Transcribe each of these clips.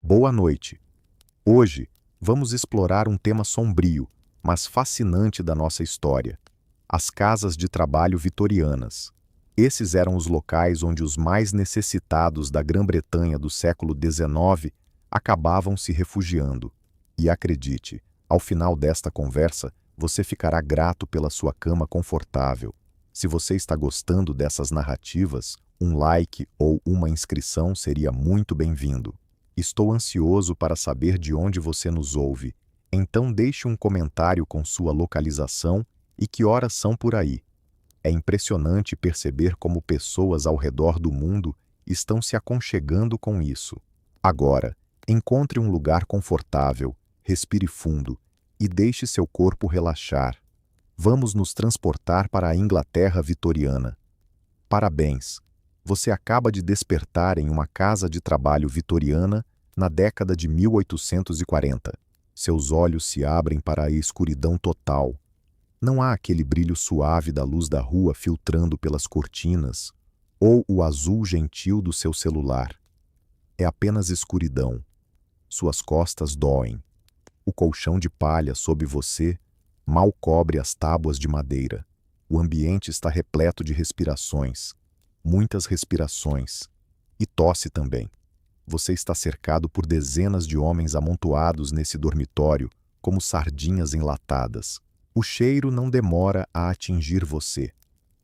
Boa noite. Hoje, vamos explorar um tema sombrio, mas fascinante da nossa história: as casas de trabalho vitorianas. Esses eram os locais onde os mais necessitados da Grã-Bretanha do século XIX acabavam se refugiando. E acredite, ao final desta conversa, você ficará grato pela sua cama confortável. Se você está gostando dessas narrativas, um like ou uma inscrição seria muito bem-vindo. Estou ansioso para saber de onde você nos ouve, então deixe um comentário com sua localização e que horas são por aí. É impressionante perceber como pessoas ao redor do mundo estão se aconchegando com isso. Agora, encontre um lugar confortável, respire fundo e deixe seu corpo relaxar. Vamos nos transportar para a Inglaterra vitoriana. Parabéns! Você acaba de despertar em uma casa de trabalho vitoriana na década de 1840. Seus olhos se abrem para a escuridão total. Não há aquele brilho suave da luz da rua filtrando pelas cortinas, ou o azul gentil do seu celular. É apenas escuridão. Suas costas doem. O colchão de palha sob você mal cobre as tábuas de madeira. O ambiente está repleto de respirações, muitas respirações, e tosse também. Você está cercado por dezenas de homens amontoados nesse dormitório, como sardinhas enlatadas. O cheiro não demora a atingir você.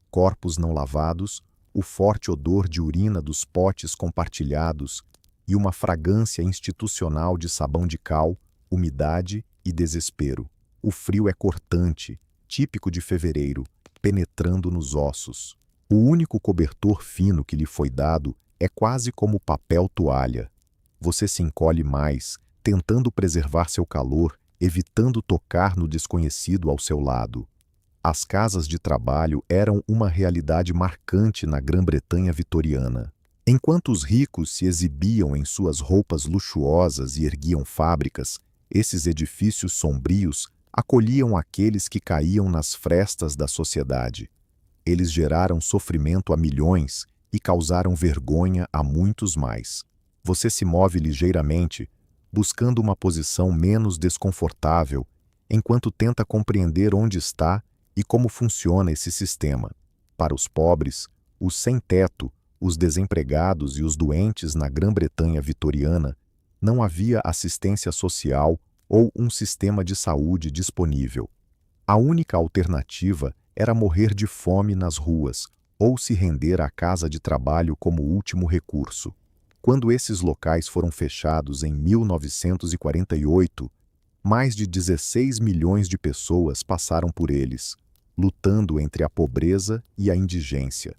Corpos não lavados, o forte odor de urina dos potes compartilhados e uma fragrância institucional de sabão de cal, umidade e desespero. O frio é cortante, típico de fevereiro, penetrando nos ossos. O único cobertor fino que lhe foi dado é quase como papel toalha. Você se encolhe mais, tentando preservar seu calor, evitando tocar no desconhecido ao seu lado. As casas de trabalho eram uma realidade marcante na Grã-Bretanha vitoriana. Enquanto os ricos se exibiam em suas roupas luxuosas e erguiam fábricas, esses edifícios sombrios acolhiam aqueles que caíam nas frestas da sociedade. Eles geraram sofrimento a milhões e causaram vergonha a muitos mais. Você se move ligeiramente, buscando uma posição menos desconfortável, enquanto tenta compreender onde está e como funciona esse sistema. Para os pobres, os sem-teto, os desempregados e os doentes na Grã-Bretanha vitoriana, não havia assistência social ou um sistema de saúde disponível. A única alternativa era morrer de fome nas ruas ou se render à casa de trabalho como último recurso. Quando esses locais foram fechados em 1948, mais de 16 milhões de pessoas passaram por eles, lutando entre a pobreza e a indigência.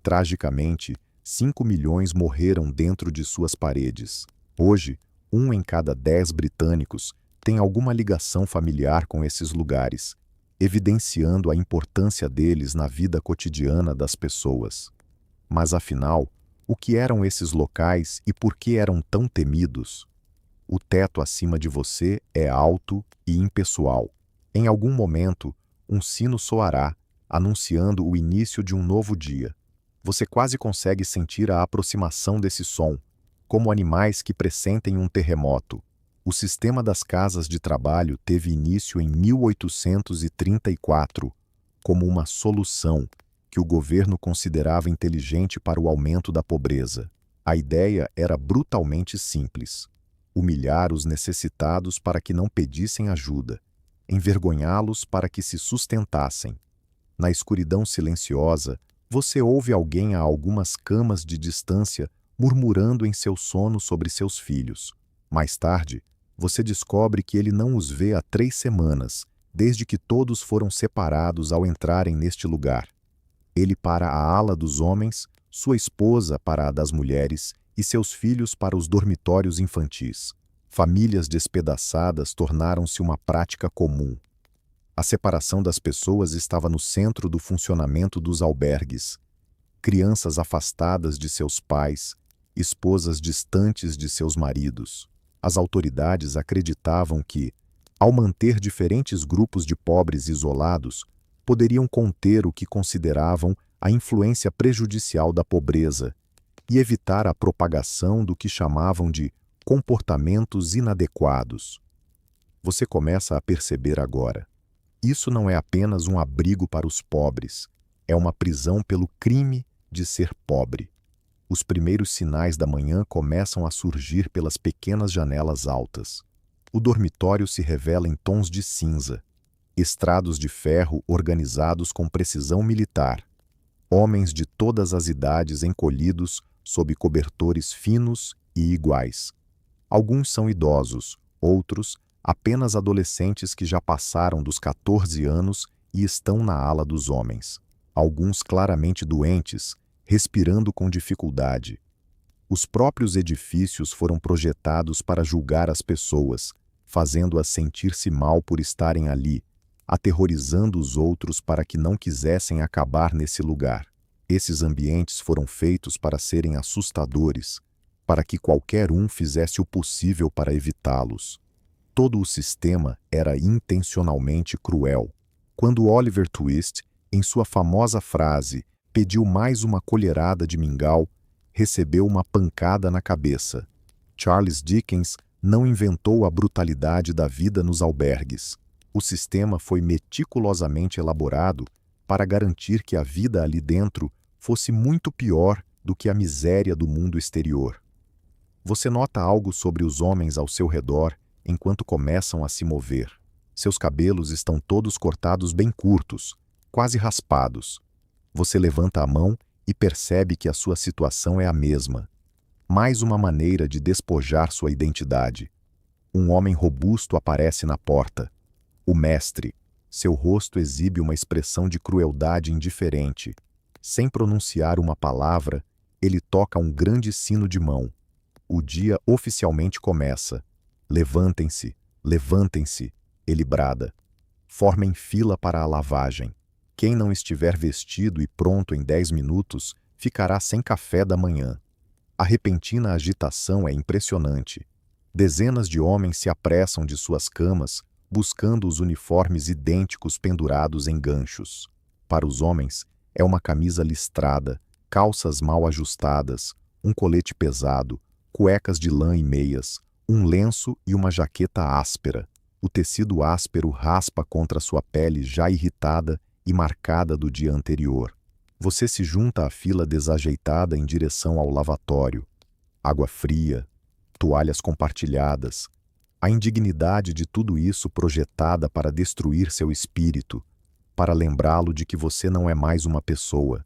Tragicamente, 5 milhões morreram dentro de suas paredes. Hoje, 1 em cada 10 britânicos tem alguma ligação familiar com esses lugares, evidenciando a importância deles na vida cotidiana das pessoas. Mas afinal, o que eram esses locais e por que eram tão temidos? O teto acima de você é alto e impessoal. Em algum momento, um sino soará, anunciando o início de um novo dia. Você quase consegue sentir a aproximação desse som, como animais que pressentem um terremoto. O sistema das casas de trabalho teve início em 1834, como uma solução que o governo considerava inteligente para o aumento da pobreza. A ideia era brutalmente simples: humilhar os necessitados para que não pedissem ajuda, envergonhá-los para que se sustentassem. Na escuridão silenciosa, você ouve alguém a algumas camas de distância murmurando em seu sono sobre seus filhos. Mais tarde, você descobre que ele não os vê há 3 semanas, desde que todos foram separados ao entrarem neste lugar. Ele para a ala dos homens, sua esposa para a das mulheres e seus filhos para os dormitórios infantis. Famílias despedaçadas tornaram-se uma prática comum. A separação das pessoas estava no centro do funcionamento dos albergues. Crianças afastadas de seus pais, esposas distantes de seus maridos. As autoridades acreditavam que, ao manter diferentes grupos de pobres isolados, poderiam conter o que consideravam a influência prejudicial da pobreza e evitar a propagação do que chamavam de comportamentos inadequados. Você começa a perceber agora. Isso não é apenas um abrigo para os pobres, é uma prisão pelo crime de ser pobre. Os primeiros sinais da manhã começam a surgir pelas pequenas janelas altas. O dormitório se revela em tons de cinza, estrados de ferro organizados com precisão militar, homens de todas as idades encolhidos sob cobertores finos e iguais. Alguns são idosos, outros apenas adolescentes que já passaram dos 14 anos e estão na ala dos homens. Alguns claramente doentes, respirando com dificuldade. Os próprios edifícios foram projetados para julgar as pessoas, fazendo-as sentir-se mal por estarem ali, aterrorizando os outros para que não quisessem acabar nesse lugar. Esses ambientes foram feitos para serem assustadores, para que qualquer um fizesse o possível para evitá-los. Todo o sistema era intencionalmente cruel. Quando Oliver Twist, em sua famosa frase, pediu mais uma colherada de mingau, recebeu uma pancada na cabeça. Charles Dickens não inventou a brutalidade da vida nos albergues. O sistema foi meticulosamente elaborado para garantir que a vida ali dentro fosse muito pior do que a miséria do mundo exterior. Você nota algo sobre os homens ao seu redor enquanto começam a se mover. Seus cabelos estão todos cortados bem curtos, quase raspados. Você levanta a mão e percebe que a sua situação é a mesma. Mais uma maneira de despojar sua identidade. Um homem robusto aparece na porta. O mestre. Seu rosto exibe uma expressão de crueldade indiferente. Sem pronunciar uma palavra, ele toca um grande sino de mão. O dia oficialmente começa. Levantem-se, levantem-se, ele brada. Formem fila para a lavagem. Quem não estiver vestido e pronto em 10 minutos, ficará sem café da manhã. A repentina agitação é impressionante. Dezenas de homens se apressam de suas camas, buscando os uniformes idênticos pendurados em ganchos. Para os homens, é uma camisa listrada, calças mal ajustadas, um colete pesado, cuecas de lã e meias, um lenço e uma jaqueta áspera. O tecido áspero raspa contra sua pele já irritada e marcada do dia anterior. Você se junta à fila desajeitada em direção ao lavatório. Água fria, toalhas compartilhadas, a indignidade de tudo isso projetada para destruir seu espírito, para lembrá-lo de que você não é mais uma pessoa.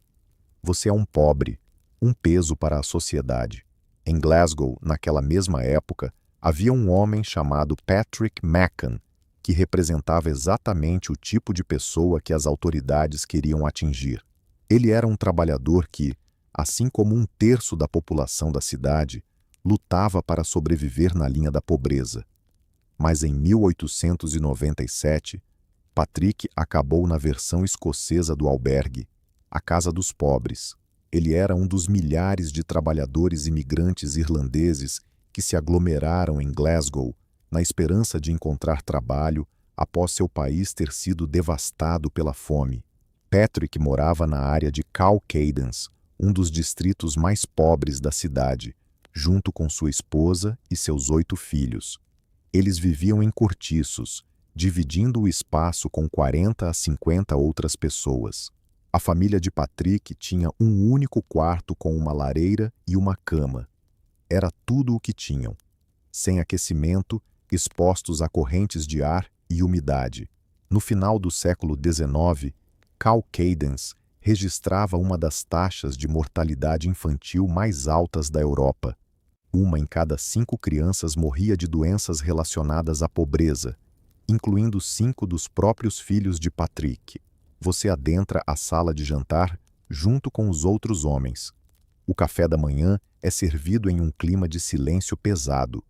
Você é um pobre, um peso para a sociedade. Em Glasgow, naquela mesma época, havia um homem chamado Patrick Macan, que representava exatamente o tipo de pessoa que as autoridades queriam atingir. Ele era um trabalhador que, assim como um terço da população da cidade, lutava para sobreviver na linha da pobreza. Mas em 1897, Patrick acabou na versão escocesa do albergue, a Casa dos Pobres. Ele era um dos milhares de trabalhadores imigrantes irlandeses que se aglomeraram em Glasgow na esperança de encontrar trabalho após seu país ter sido devastado pela fome. Patrick morava na área de Cowcaddens, um dos distritos mais pobres da cidade, junto com sua esposa e seus 8 filhos. Eles viviam em cortiços, dividindo o espaço com 40 a 50 outras pessoas. A família de Patrick tinha um único quarto com uma lareira e uma cama. Era tudo o que tinham. Sem aquecimento, expostos a correntes de ar e umidade. No final do século XIX, Cowcaddens registrava uma das taxas de mortalidade infantil mais altas da Europa. 1 em cada 5 crianças morria de doenças relacionadas à pobreza, incluindo 5 dos próprios filhos de Patrick. Você adentra a sala de jantar junto com os outros homens. O café da manhã é servido em um clima de silêncio pesado.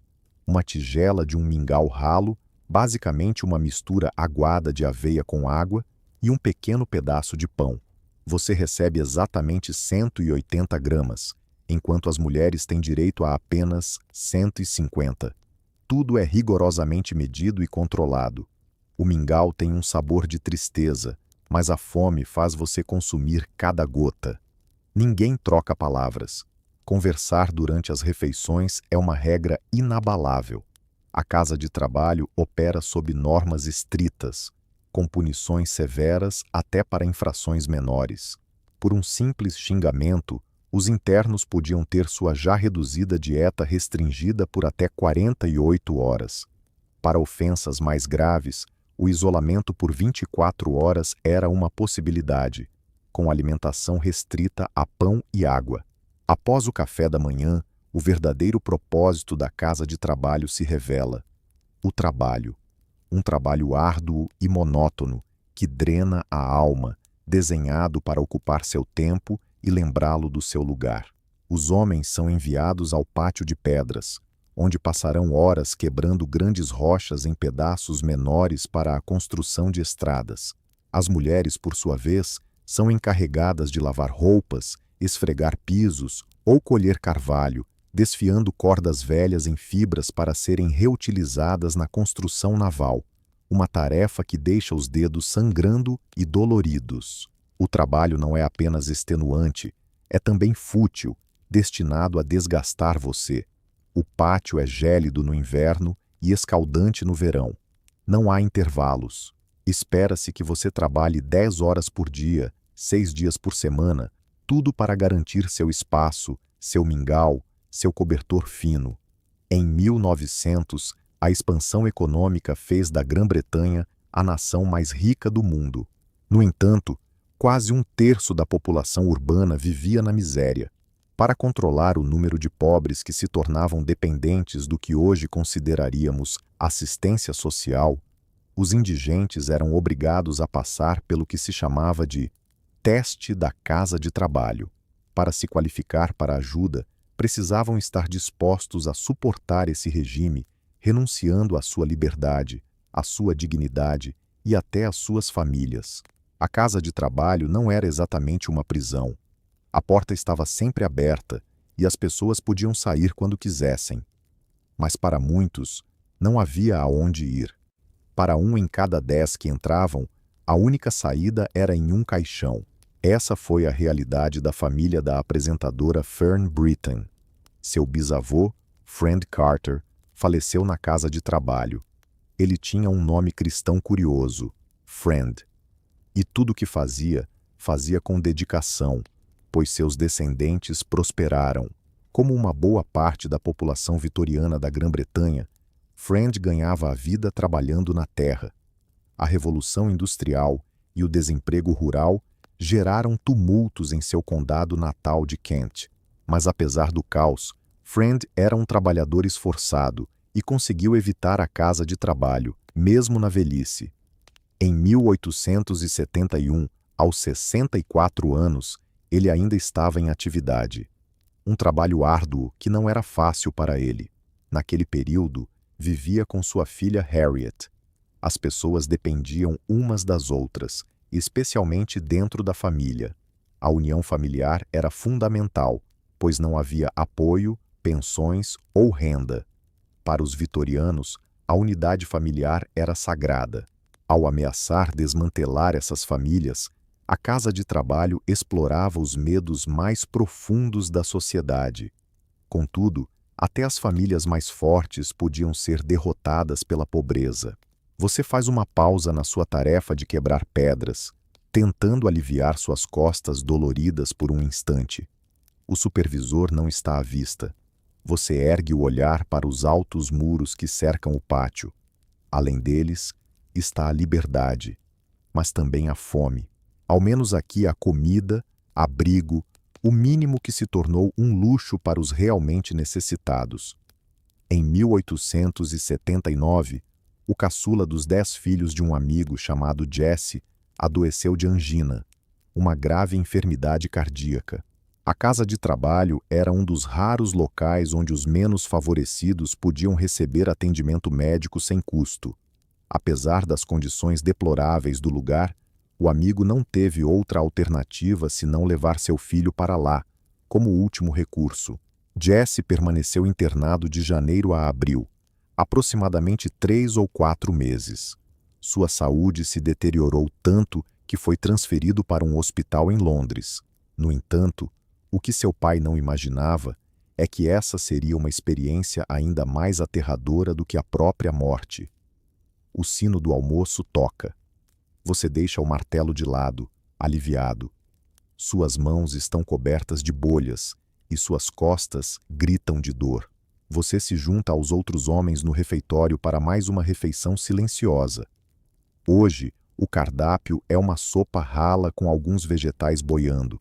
Uma tigela de um mingau ralo, basicamente uma mistura aguada de aveia com água, e um pequeno pedaço de pão. Você recebe exatamente 180 gramas, enquanto as mulheres têm direito a apenas 150. Tudo é rigorosamente medido e controlado. O mingau tem um sabor de tristeza, mas a fome faz você consumir cada gota. Ninguém troca palavras. Conversar durante as refeições é uma regra inabalável. A casa de trabalho opera sob normas estritas, com punições severas até para infrações menores. Por um simples xingamento, os internos podiam ter sua já reduzida dieta restringida por até 48 horas. Para ofensas mais graves, o isolamento por 24 horas era uma possibilidade, com alimentação restrita a pão e água. Após o café da manhã, o verdadeiro propósito da casa de trabalho se revela: o trabalho. Um trabalho árduo e monótono, que drena a alma, desenhado para ocupar seu tempo e lembrá-lo do seu lugar. Os homens são enviados ao pátio de pedras, onde passarão horas quebrando grandes rochas em pedaços menores para a construção de estradas. As mulheres, por sua vez, são encarregadas de lavar roupas, esfregar pisos ou colher carvalho, desfiando cordas velhas em fibras para serem reutilizadas na construção naval, uma tarefa que deixa os dedos sangrando e doloridos. O trabalho não é apenas extenuante, é também fútil, destinado a desgastar você. O pátio é gélido no inverno e escaldante no verão. Não há intervalos. Espera-se que você trabalhe 10 horas por dia, 6 dias por semana, tudo para garantir seu espaço, seu mingau, seu cobertor fino. Em 1900, a expansão econômica fez da Grã-Bretanha a nação mais rica do mundo. No entanto, quase um terço da população urbana vivia na miséria. Para controlar o número de pobres que se tornavam dependentes do que hoje consideraríamos assistência social, os indigentes eram obrigados a passar pelo que se chamava de teste da casa de trabalho. Para se qualificar para a ajuda, precisavam estar dispostos a suportar esse regime, renunciando à sua liberdade, à sua dignidade e até às suas famílias. A casa de trabalho não era exatamente uma prisão. A porta estava sempre aberta e as pessoas podiam sair quando quisessem. Mas para muitos, não havia aonde ir. Para 1 em cada 10 que entravam, a única saída era em um caixão. Essa foi a realidade da família da apresentadora Fern Britton. Seu bisavô, Friend Carter, faleceu na casa de trabalho. Ele tinha um nome cristão curioso, Friend. E tudo o que fazia, fazia com dedicação, pois seus descendentes prosperaram. Como uma boa parte da população vitoriana da Grã-Bretanha, Friend ganhava a vida trabalhando na terra. A Revolução Industrial e o desemprego rural geraram tumultos em seu condado natal de Kent. Mas apesar do caos, Friend era um trabalhador esforçado e conseguiu evitar a casa de trabalho, mesmo na velhice. Em 1871, aos 64 anos, ele ainda estava em atividade. Um trabalho árduo que não era fácil para ele. Naquele período, vivia com sua filha Harriet. As pessoas dependiam umas das outras, especialmente dentro da família. A união familiar era fundamental, pois não havia apoio, pensões ou renda. Para os vitorianos, a unidade familiar era sagrada. Ao ameaçar desmantelar essas famílias, a casa de trabalho explorava os medos mais profundos da sociedade. Contudo, até as famílias mais fortes podiam ser derrotadas pela pobreza. Você faz uma pausa na sua tarefa de quebrar pedras, tentando aliviar suas costas doloridas por um instante. O supervisor não está à vista. Você ergue o olhar para os altos muros que cercam o pátio. Além deles, está a liberdade, mas também a fome. Ao menos aqui há comida, abrigo, o mínimo que se tornou um luxo para os realmente necessitados. Em 1879, o caçula dos 10 filhos de um amigo chamado Jesse adoeceu de angina, uma grave enfermidade cardíaca. A casa de trabalho era um dos raros locais onde os menos favorecidos podiam receber atendimento médico sem custo. Apesar das condições deploráveis do lugar, o amigo não teve outra alternativa senão levar seu filho para lá, como último recurso. Jesse permaneceu internado de janeiro a abril, aproximadamente 3 ou 4 meses. Sua saúde se deteriorou tanto que foi transferido para um hospital em Londres. No entanto, O que seu pai não imaginava é que essa seria uma experiência ainda mais aterradora do que a própria morte. O sino do almoço toca. Você deixa o martelo de lado, aliviado. Suas mãos estão cobertas de bolhas e suas costas gritam de dor. Você se junta aos outros homens no refeitório para mais uma refeição silenciosa. Hoje, o cardápio é uma sopa rala com alguns vegetais boiando.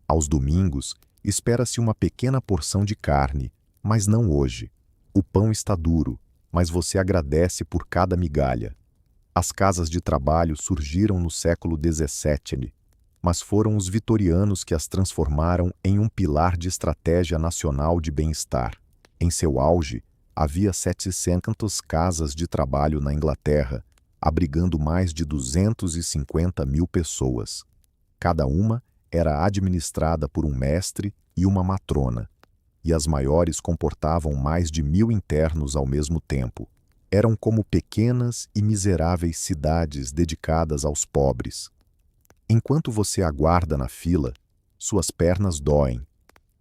Aos domingos, espera-se uma pequena porção de carne, mas não hoje. O pão está duro, mas você agradece por cada migalha. As casas de trabalho surgiram no século XVII, mas foram os vitorianos que as transformaram em um pilar de estratégia nacional de bem-estar. Em seu auge, havia 700 casas de trabalho na Inglaterra, abrigando mais de 250 mil pessoas. Cada uma era administrada por um mestre e uma matrona, e as maiores comportavam mais de 1000 internos ao mesmo tempo. Eram como pequenas e miseráveis cidades dedicadas aos pobres. Enquanto você aguarda na fila, suas pernas doem,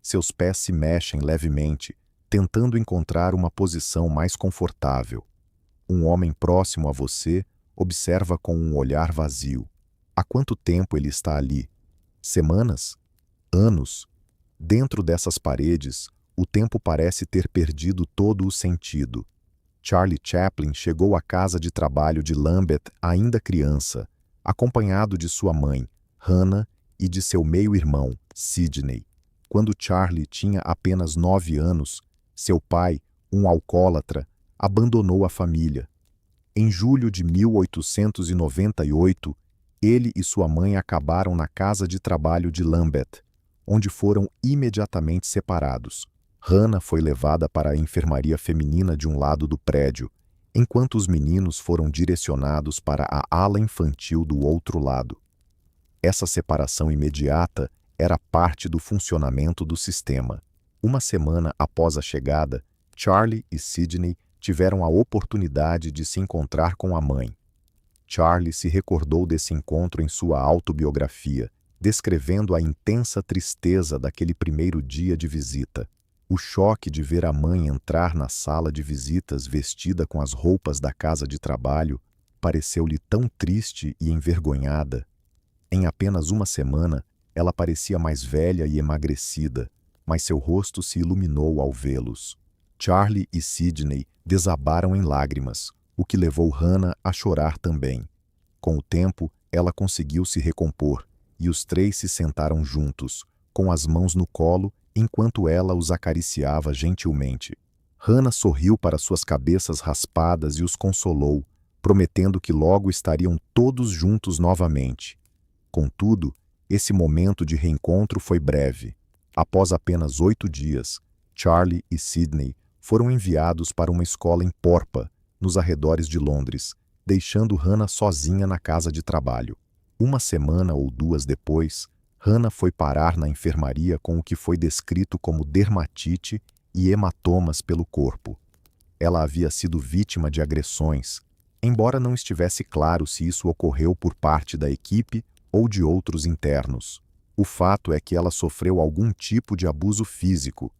seus pés se mexem levemente, tentando encontrar uma posição mais confortável. Um homem próximo a você observa com um olhar vazio. Há quanto tempo ele está ali? Semanas? Anos? Dentro dessas paredes, o tempo parece ter perdido todo o sentido. Charlie Chaplin chegou à casa de trabalho de Lambeth ainda criança, acompanhado de sua mãe, Hannah, e de seu meio-irmão, Sidney. Quando Charlie tinha apenas 9 anos, seu pai, um alcoólatra, abandonou a família. Em julho de 1898, ele e sua mãe acabaram na casa de trabalho de Lambeth, onde foram imediatamente separados. Hannah foi levada para a enfermaria feminina de um lado do prédio, enquanto os meninos foram direcionados para a ala infantil do outro lado. Essa separação imediata era parte do funcionamento do sistema. Uma semana após a chegada, Charlie e Sidney tiveram a oportunidade de se encontrar com a mãe. Charlie se recordou desse encontro em sua autobiografia, descrevendo a intensa tristeza daquele primeiro dia de visita. O choque de ver a mãe entrar na sala de visitas vestida com as roupas da casa de trabalho pareceu-lhe tão triste e envergonhada. Em apenas uma semana, ela parecia mais velha e emagrecida, mas seu rosto se iluminou ao vê-los. Charlie e Sidney desabaram em lágrimas, o que levou Hannah a chorar também. Com o tempo, ela conseguiu se recompor, e os três se sentaram juntos, com as mãos no colo, enquanto ela os acariciava gentilmente. Hannah sorriu para suas cabeças raspadas e os consolou, prometendo que logo estariam todos juntos novamente. Contudo, esse momento de reencontro foi breve. Após apenas 8 dias, Charlie e Sidney foram enviados para uma escola em Porpa, nos arredores de Londres, deixando Hannah sozinha na casa de trabalho. Uma semana ou 2 depois, Hannah foi parar na enfermaria com o que foi descrito como dermatite e hematomas pelo corpo. Ela havia sido vítima de agressões, embora não estivesse claro se isso ocorreu por parte da equipe ou de outros internos. O fato é que ela sofreu algum tipo de abuso físico.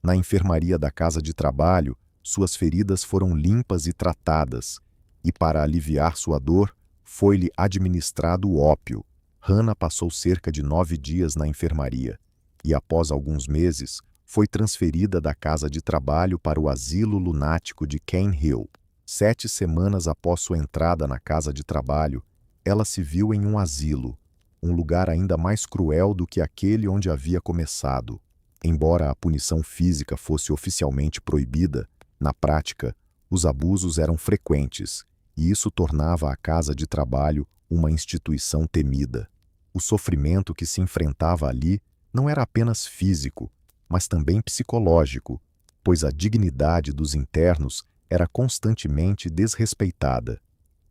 Na enfermaria da casa de trabalho, suas feridas foram limpas e tratadas, e para aliviar sua dor, foi-lhe administrado o ópio. Hannah passou cerca de 9 dias na enfermaria, e após alguns meses, foi transferida da casa de trabalho para o asilo lunático de Cane Hill. 7 semanas após sua entrada na casa de trabalho, ela se viu em um asilo, um lugar ainda mais cruel do que aquele onde havia começado. Embora a punição física fosse oficialmente proibida, na prática, os abusos eram frequentes, e isso tornava a casa de trabalho uma instituição temida. O sofrimento que se enfrentava ali não era apenas físico, mas também psicológico, pois a dignidade dos internos era constantemente desrespeitada.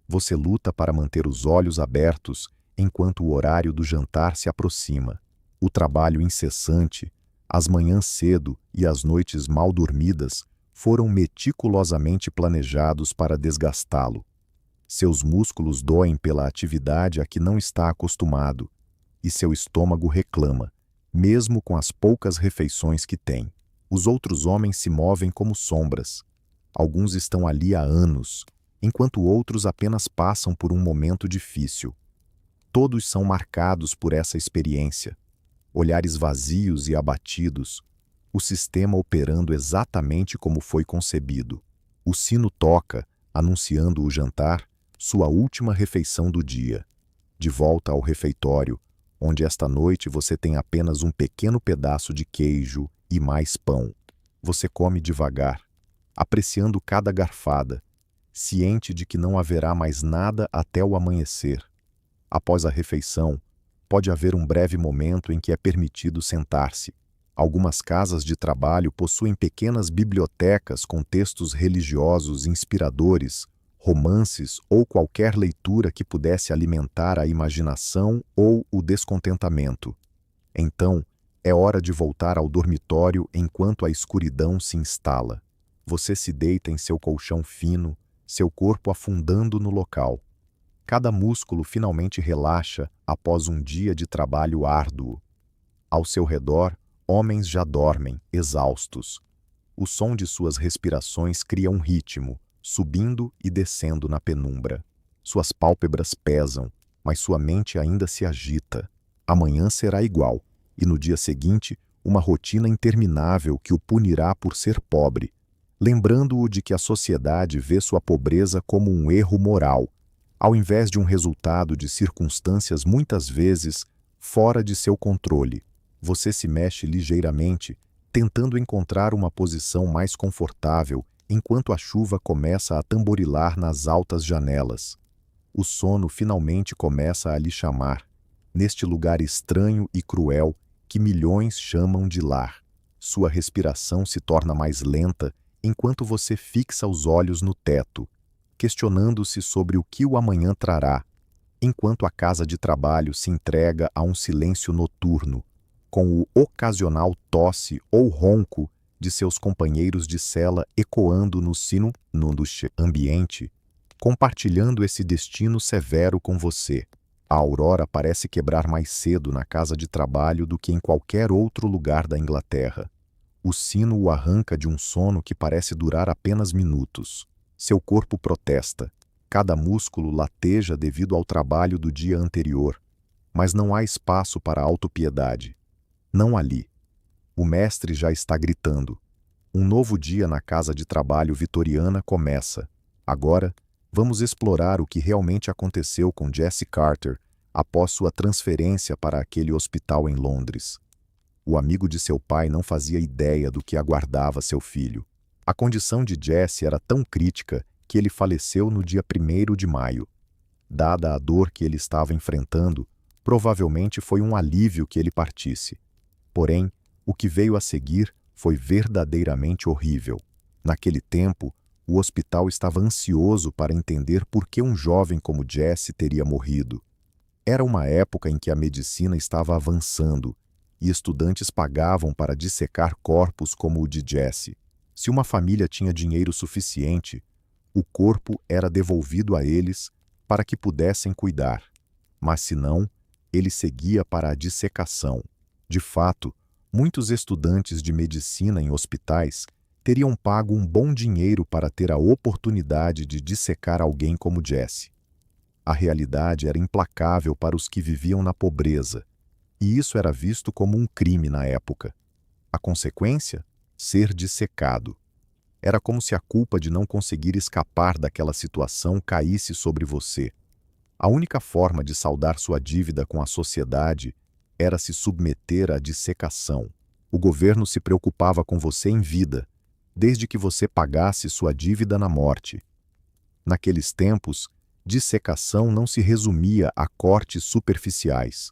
Você luta para manter os olhos abertos enquanto o horário do jantar se aproxima. O trabalho incessante, as manhãs cedo e as noites mal dormidas foram meticulosamente planejados para desgastá-lo. Seus músculos doem pela atividade a que não está acostumado, e seu estômago reclama, mesmo com as poucas refeições que têm. Os outros homens se movem como sombras. Alguns estão ali há anos, enquanto outros apenas passam por um momento difícil. Todos são marcados por essa experiência. Olhares vazios e abatidos, o sistema operando exatamente como foi concebido. O sino toca, anunciando o jantar, sua última refeição do dia. De volta ao refeitório, onde esta noite você tem apenas um pequeno pedaço de queijo e mais pão. Você come devagar, apreciando cada garfada, ciente de que não haverá mais nada até o amanhecer. Após a refeição, pode haver um breve momento em que é permitido sentar-se. Algumas casas de trabalho possuem pequenas bibliotecas com textos religiosos inspiradores, romances ou qualquer leitura que pudesse alimentar a imaginação ou o descontentamento. Então, é hora de voltar ao dormitório enquanto a escuridão se instala. Você se deita em seu colchão fino, seu corpo afundando no local. Cada músculo finalmente relaxa após um dia de trabalho árduo. Ao seu redor, homens já dormem, exaustos. O som de suas respirações cria um ritmo, subindo e descendo na penumbra. Suas pálpebras pesam, mas sua mente ainda se agita. Amanhã será igual, e no dia seguinte, uma rotina interminável que o punirá por ser pobre, lembrando-o de que a sociedade vê sua pobreza como um erro moral, ao invés de um resultado de circunstâncias muitas vezes fora de seu controle. Você se mexe ligeiramente, tentando encontrar uma posição mais confortável enquanto a chuva começa a tamborilar nas altas janelas. O sono finalmente começa a lhe chamar, neste lugar estranho e cruel que milhões chamam de lar. Sua respiração se torna mais lenta enquanto você fixa os olhos no teto, questionando-se sobre o que o amanhã trará, enquanto a casa de trabalho se entrega a um silêncio noturno, com o ocasional tosse ou ronco de seus companheiros de cela ecoando no sino no ambiente, compartilhando esse destino severo com você. A aurora parece quebrar mais cedo na casa de trabalho do que em qualquer outro lugar da Inglaterra. O sino o arranca de um sono que parece durar apenas minutos. Seu corpo protesta. Cada músculo lateja devido ao trabalho do dia anterior. Mas não há espaço para autopiedade. Não ali. O mestre já está gritando. Um novo dia na casa de trabalho vitoriana começa. Agora, vamos explorar o que realmente aconteceu com Jesse Carter após sua transferência para aquele hospital em Londres. O amigo de seu pai não fazia ideia do que aguardava seu filho. A condição de Jesse era tão crítica que ele faleceu no dia 1º de maio. Dada a dor que ele estava enfrentando, provavelmente foi um alívio que ele partisse. Porém, o que veio a seguir foi verdadeiramente horrível. Naquele tempo, o hospital estava ansioso para entender por que um jovem como Jesse teria morrido. Era uma época em que a medicina estava avançando e estudantes pagavam para dissecar corpos como o de Jesse. Se uma família tinha dinheiro suficiente, o corpo era devolvido a eles para que pudessem cuidar. Mas se não, ele seguia para a dissecação. De fato, muitos estudantes de medicina em hospitais teriam pago um bom dinheiro para ter a oportunidade de dissecar alguém como Jesse. A realidade era implacável para os que viviam na pobreza, e isso era visto como um crime na época. A consequência? Ser dissecado. Era como se a culpa de não conseguir escapar daquela situação caísse sobre você. A única forma de saldar sua dívida com a sociedade era se submeter à dissecação. O governo se preocupava com você em vida, desde que você pagasse sua dívida na morte. Naqueles tempos, dissecação não se resumia a cortes superficiais.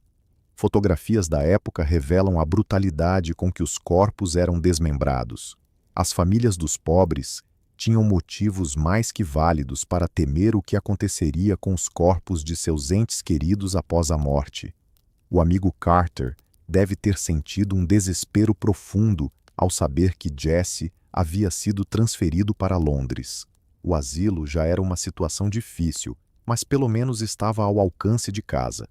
Fotografias da época revelam a brutalidade com que os corpos eram desmembrados. As famílias dos pobres tinham motivos mais que válidos para temer o que aconteceria com os corpos de seus entes queridos após a morte. O amigo Carter deve ter sentido um desespero profundo ao saber que Jesse havia sido transferido para Londres. O asilo já era uma situação difícil, mas pelo menos estava ao alcance de casa.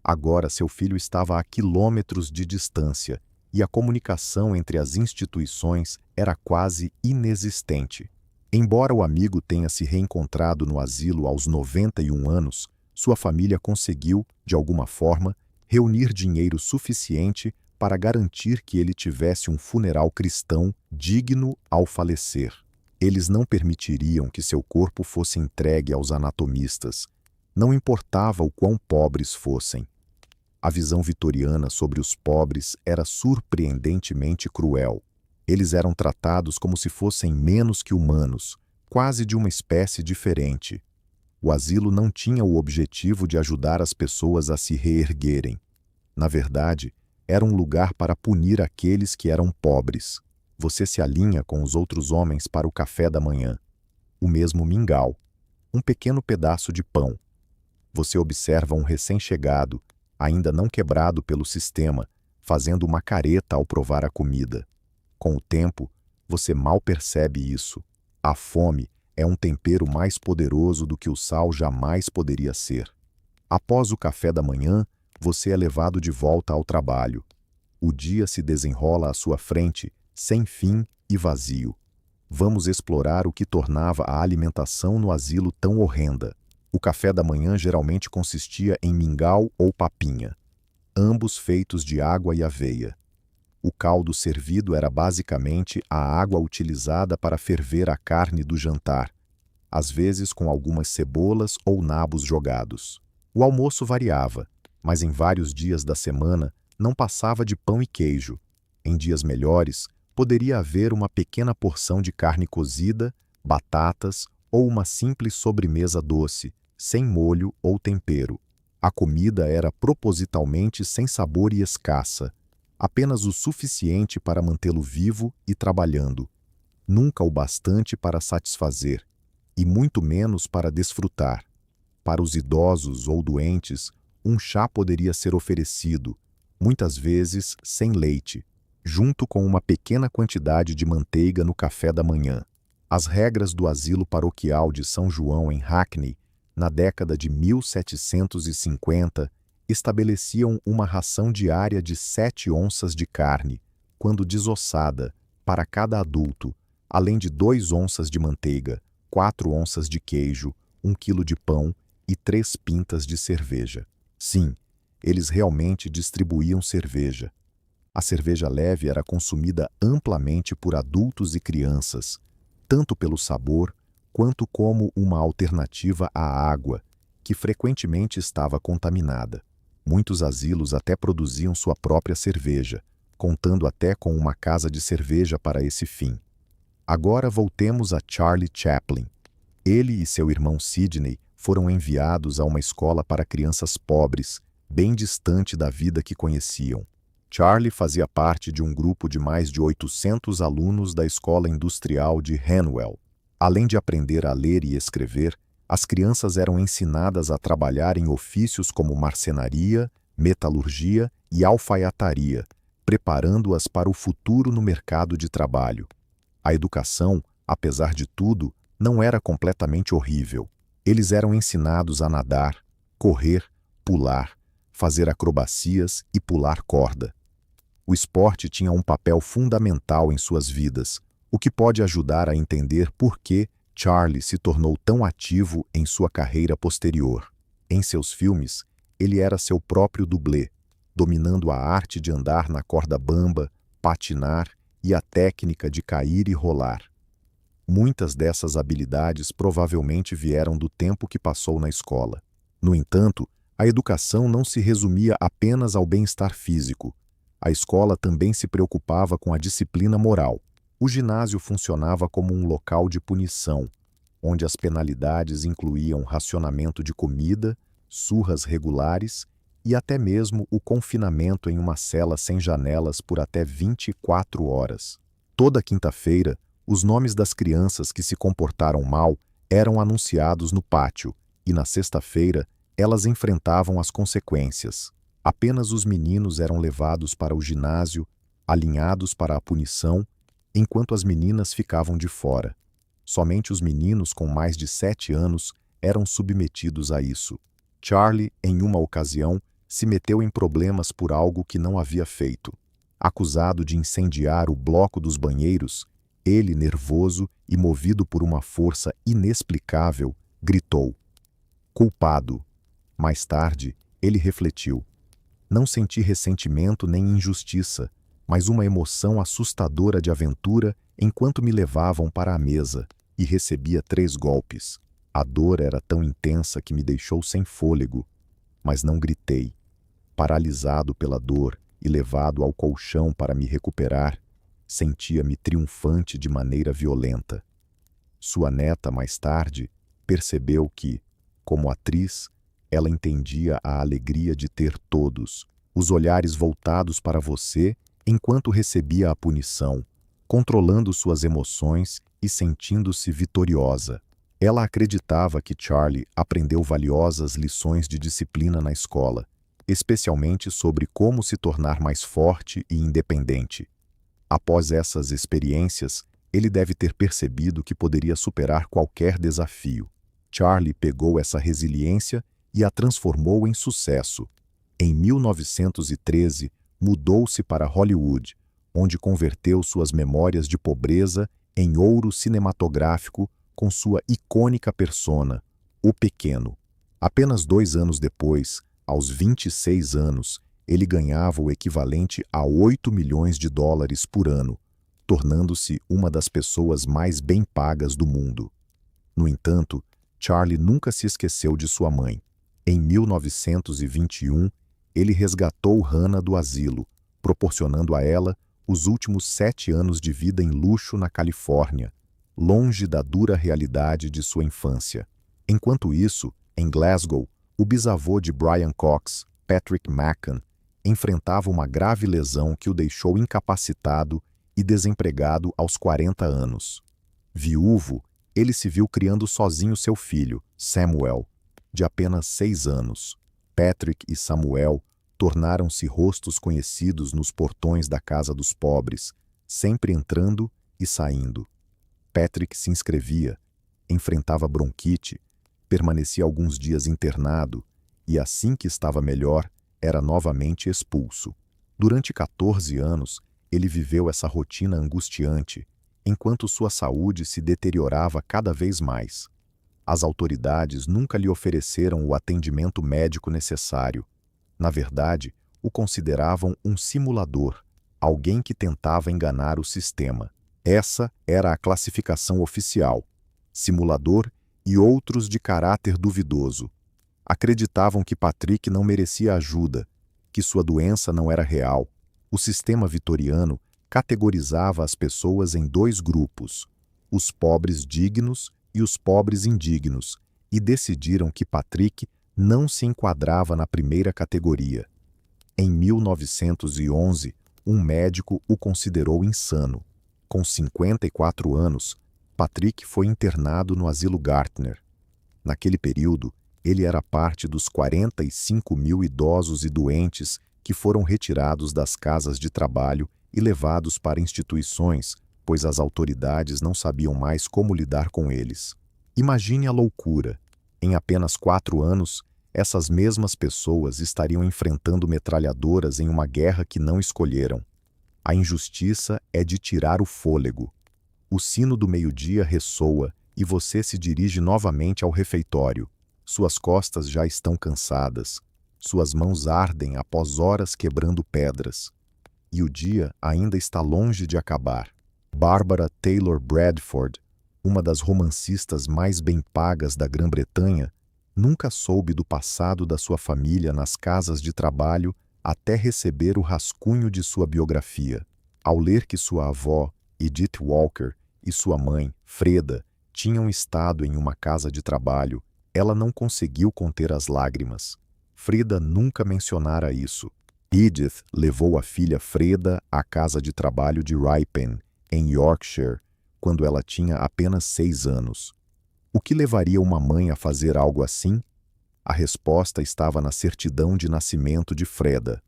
Agora seu filho estava a quilômetros de distância e a comunicação entre as instituições era quase inexistente. Embora o amigo tenha se reencontrado no asilo aos 91 anos, sua família conseguiu, de alguma forma, reunir dinheiro suficiente para garantir que ele tivesse um funeral cristão digno ao falecer. Eles não permitiriam que seu corpo fosse entregue aos anatomistas. Não importava o quão pobres fossem. A visão vitoriana sobre os pobres era surpreendentemente cruel. Eles eram tratados como se fossem menos que humanos, quase de uma espécie diferente. O asilo não tinha o objetivo de ajudar as pessoas a se reerguerem. Na verdade, era um lugar para punir aqueles que eram pobres. Você se alinha com os outros homens para o café da manhã. O mesmo mingau. Um pequeno pedaço de pão. Você observa um recém-chegado, ainda não quebrado pelo sistema, fazendo uma careta ao provar a comida. Com o tempo, você mal percebe isso. A fome é um tempero mais poderoso do que o sal jamais poderia ser. Após o café da manhã, você é levado de volta ao trabalho. O dia se desenrola à sua frente, sem fim e vazio. Vamos explorar o que tornava a alimentação no asilo tão horrenda. O café da manhã geralmente consistia em mingau ou papinha, ambos feitos de água e aveia. O caldo servido era basicamente a água utilizada para ferver a carne do jantar, às vezes com algumas cebolas ou nabos jogados. O almoço variava, mas em vários dias da semana não passava de pão e queijo. Em dias melhores, poderia haver uma pequena porção de carne cozida, batatas ou uma simples sobremesa doce, sem molho ou tempero. A comida era propositalmente sem sabor e escassa, apenas o suficiente para mantê-lo vivo e trabalhando, nunca o bastante para satisfazer, e muito menos para desfrutar. Para os idosos ou doentes, um chá poderia ser oferecido, muitas vezes sem leite, junto com uma pequena quantidade de manteiga no café da manhã. As regras do asilo paroquial de São João em Hackney, na década de 1750, estabeleciam uma ração diária de 7 onças de carne, quando desossada, para cada adulto, além de 2 onças de manteiga, 4 onças de queijo, 1 quilo de pão e 3 pintas de cerveja. Sim, eles realmente distribuíam cerveja. A cerveja leve era consumida amplamente por adultos e crianças, tanto pelo sabor quanto como uma alternativa à água, que frequentemente estava contaminada. Muitos asilos até produziam sua própria cerveja, contando até com uma casa de cerveja para esse fim. Agora voltemos a Charlie Chaplin. Ele e seu irmão Sidney foram enviados a uma escola para crianças pobres, bem distante da vida que conheciam. Charlie fazia parte de um grupo de mais de 800 alunos da Escola Industrial de Hanwell. Além de aprender a ler e escrever, as crianças eram ensinadas a trabalhar em ofícios como marcenaria, metalurgia e alfaiataria, preparando-as para o futuro no mercado de trabalho. A educação, apesar de tudo, não era completamente horrível. Eles eram ensinados a nadar, correr, pular, fazer acrobacias e pular corda. O esporte tinha um papel fundamental em suas vidas, o que pode ajudar a entender por que Charlie se tornou tão ativo em sua carreira posterior. Em seus filmes, ele era seu próprio dublê, dominando a arte de andar na corda bamba, patinar e a técnica de cair e rolar. Muitas dessas habilidades provavelmente vieram do tempo que passou na escola. No entanto, a educação não se resumia apenas ao bem-estar físico. A escola também se preocupava com a disciplina moral. O ginásio funcionava como um local de punição, onde as penalidades incluíam racionamento de comida, surras regulares e até mesmo o confinamento em uma cela sem janelas por até 24 horas. Toda quinta-feira, os nomes das crianças que se comportaram mal eram anunciados no pátio e, na sexta-feira, elas enfrentavam as consequências. Apenas os meninos eram levados para o ginásio, alinhados para a punição, enquanto as meninas ficavam de fora. Somente os meninos com mais de 7 anos eram submetidos a isso. Charlie, em uma ocasião, se meteu em problemas por algo que não havia feito. Acusado de incendiar o bloco dos banheiros, ele, nervoso e movido por uma força inexplicável, gritou: "Culpado!" Mais tarde, ele refletiu: "Não senti ressentimento nem injustiça, mas uma emoção assustadora de aventura enquanto me levavam para a mesa e recebia 3 golpes. A dor era tão intensa que me deixou sem fôlego, mas não gritei. Paralisado pela dor e levado ao colchão para me recuperar, sentia-me triunfante de maneira violenta." Sua neta, mais tarde, percebeu que, como atriz, ela entendia a alegria de ter todos os olhares voltados para você enquanto recebia a punição, controlando suas emoções e sentindo-se vitoriosa. Ela acreditava que Charlie aprendeu valiosas lições de disciplina na escola, especialmente sobre como se tornar mais forte e independente. Após essas experiências, ele deve ter percebido que poderia superar qualquer desafio. Charlie pegou essa resiliência e a transformou em sucesso. Em 1913, mudou-se para Hollywood, onde converteu suas memórias de pobreza em ouro cinematográfico com sua icônica persona, o Pequeno. Apenas 2 anos depois, aos 26 anos, ele ganhava o equivalente a $8 milhões por ano, tornando-se uma das pessoas mais bem pagas do mundo. No entanto, Charlie nunca se esqueceu de sua mãe. Em 1921, ele resgatou Hannah do asilo, proporcionando a ela os últimos 7 anos de vida em luxo na Califórnia, longe da dura realidade de sua infância. Enquanto isso, em Glasgow, o bisavô de Brian Cox, Patrick Mackan, enfrentava uma grave lesão que o deixou incapacitado e desempregado aos 40 anos. Viúvo, ele se viu criando sozinho seu filho, Samuel, de apenas 6 anos. Patrick e Samuel tornaram-se rostos conhecidos nos portões da casa dos pobres, sempre entrando e saindo. Patrick se inscrevia, enfrentava bronquite, permanecia alguns dias internado e, assim que estava melhor, era novamente expulso. Durante 14 anos, ele viveu essa rotina angustiante, enquanto sua saúde se deteriorava cada vez mais. As autoridades nunca lhe ofereceram o atendimento médico necessário. Na verdade, o consideravam um simulador, alguém que tentava enganar o sistema. Essa era a classificação oficial: simulador e outros de caráter duvidoso. Acreditavam que Patrick não merecia ajuda, que sua doença não era real. O sistema vitoriano categorizava as pessoas em 2 grupos, os pobres dignos e os pobres indignos, e decidiram que Patrick não se enquadrava na primeira categoria. Em 1911, um médico o considerou insano. Com 54 anos, Patrick foi internado no asilo Gartner. Naquele período, ele era parte dos 45 mil idosos e doentes que foram retirados das casas de trabalho e levados para instituições, pois as autoridades não sabiam mais como lidar com eles. Imagine a loucura. Em apenas 4 anos, essas mesmas pessoas estariam enfrentando metralhadoras em uma guerra que não escolheram. A injustiça é de tirar o fôlego. O sino do meio-dia ressoa e você se dirige novamente ao refeitório. Suas costas já estão cansadas. Suas mãos ardem após horas quebrando pedras. E o dia ainda está longe de acabar. Barbara Taylor Bradford, uma das romancistas mais bem pagas da Grã-Bretanha, nunca soube do passado da sua família nas casas de trabalho até receber o rascunho de sua biografia. Ao ler que sua avó, Edith Walker, e sua mãe, Freda, tinham estado em uma casa de trabalho, ela não conseguiu conter as lágrimas. Freda nunca mencionara isso. Edith levou a filha Freda à casa de trabalho de Ripon, em Yorkshire, quando ela tinha apenas 6 anos. O que levaria uma mãe a fazer algo assim? A resposta estava na certidão de nascimento de Freda.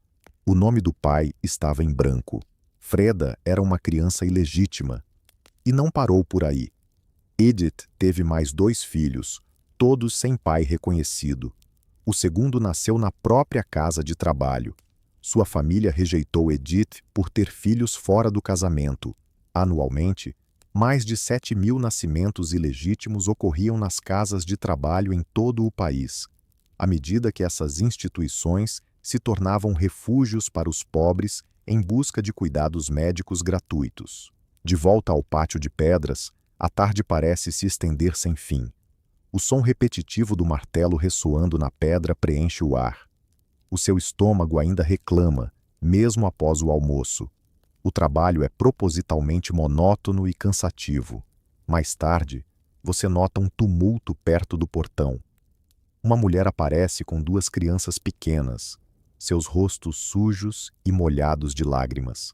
O nome do pai estava em branco. Freda era uma criança ilegítima. E não parou por aí. Edith teve mais 2 filhos, todos sem pai reconhecido. O segundo nasceu na própria casa de trabalho. Sua família rejeitou Edith por ter filhos fora do casamento. Anualmente, mais de 7.000 nascimentos ilegítimos ocorriam nas casas de trabalho em todo o país, à medida que essas instituições se tornavam refúgios para os pobres em busca de cuidados médicos gratuitos. De volta ao pátio de pedras, a tarde parece se estender sem fim. O som repetitivo do martelo ressoando na pedra preenche o ar. O seu estômago ainda reclama, mesmo após o almoço. O trabalho é propositalmente monótono e cansativo. Mais tarde, você nota um tumulto perto do portão. Uma mulher aparece com 2 crianças pequenas, seus rostos sujos e molhados de lágrimas.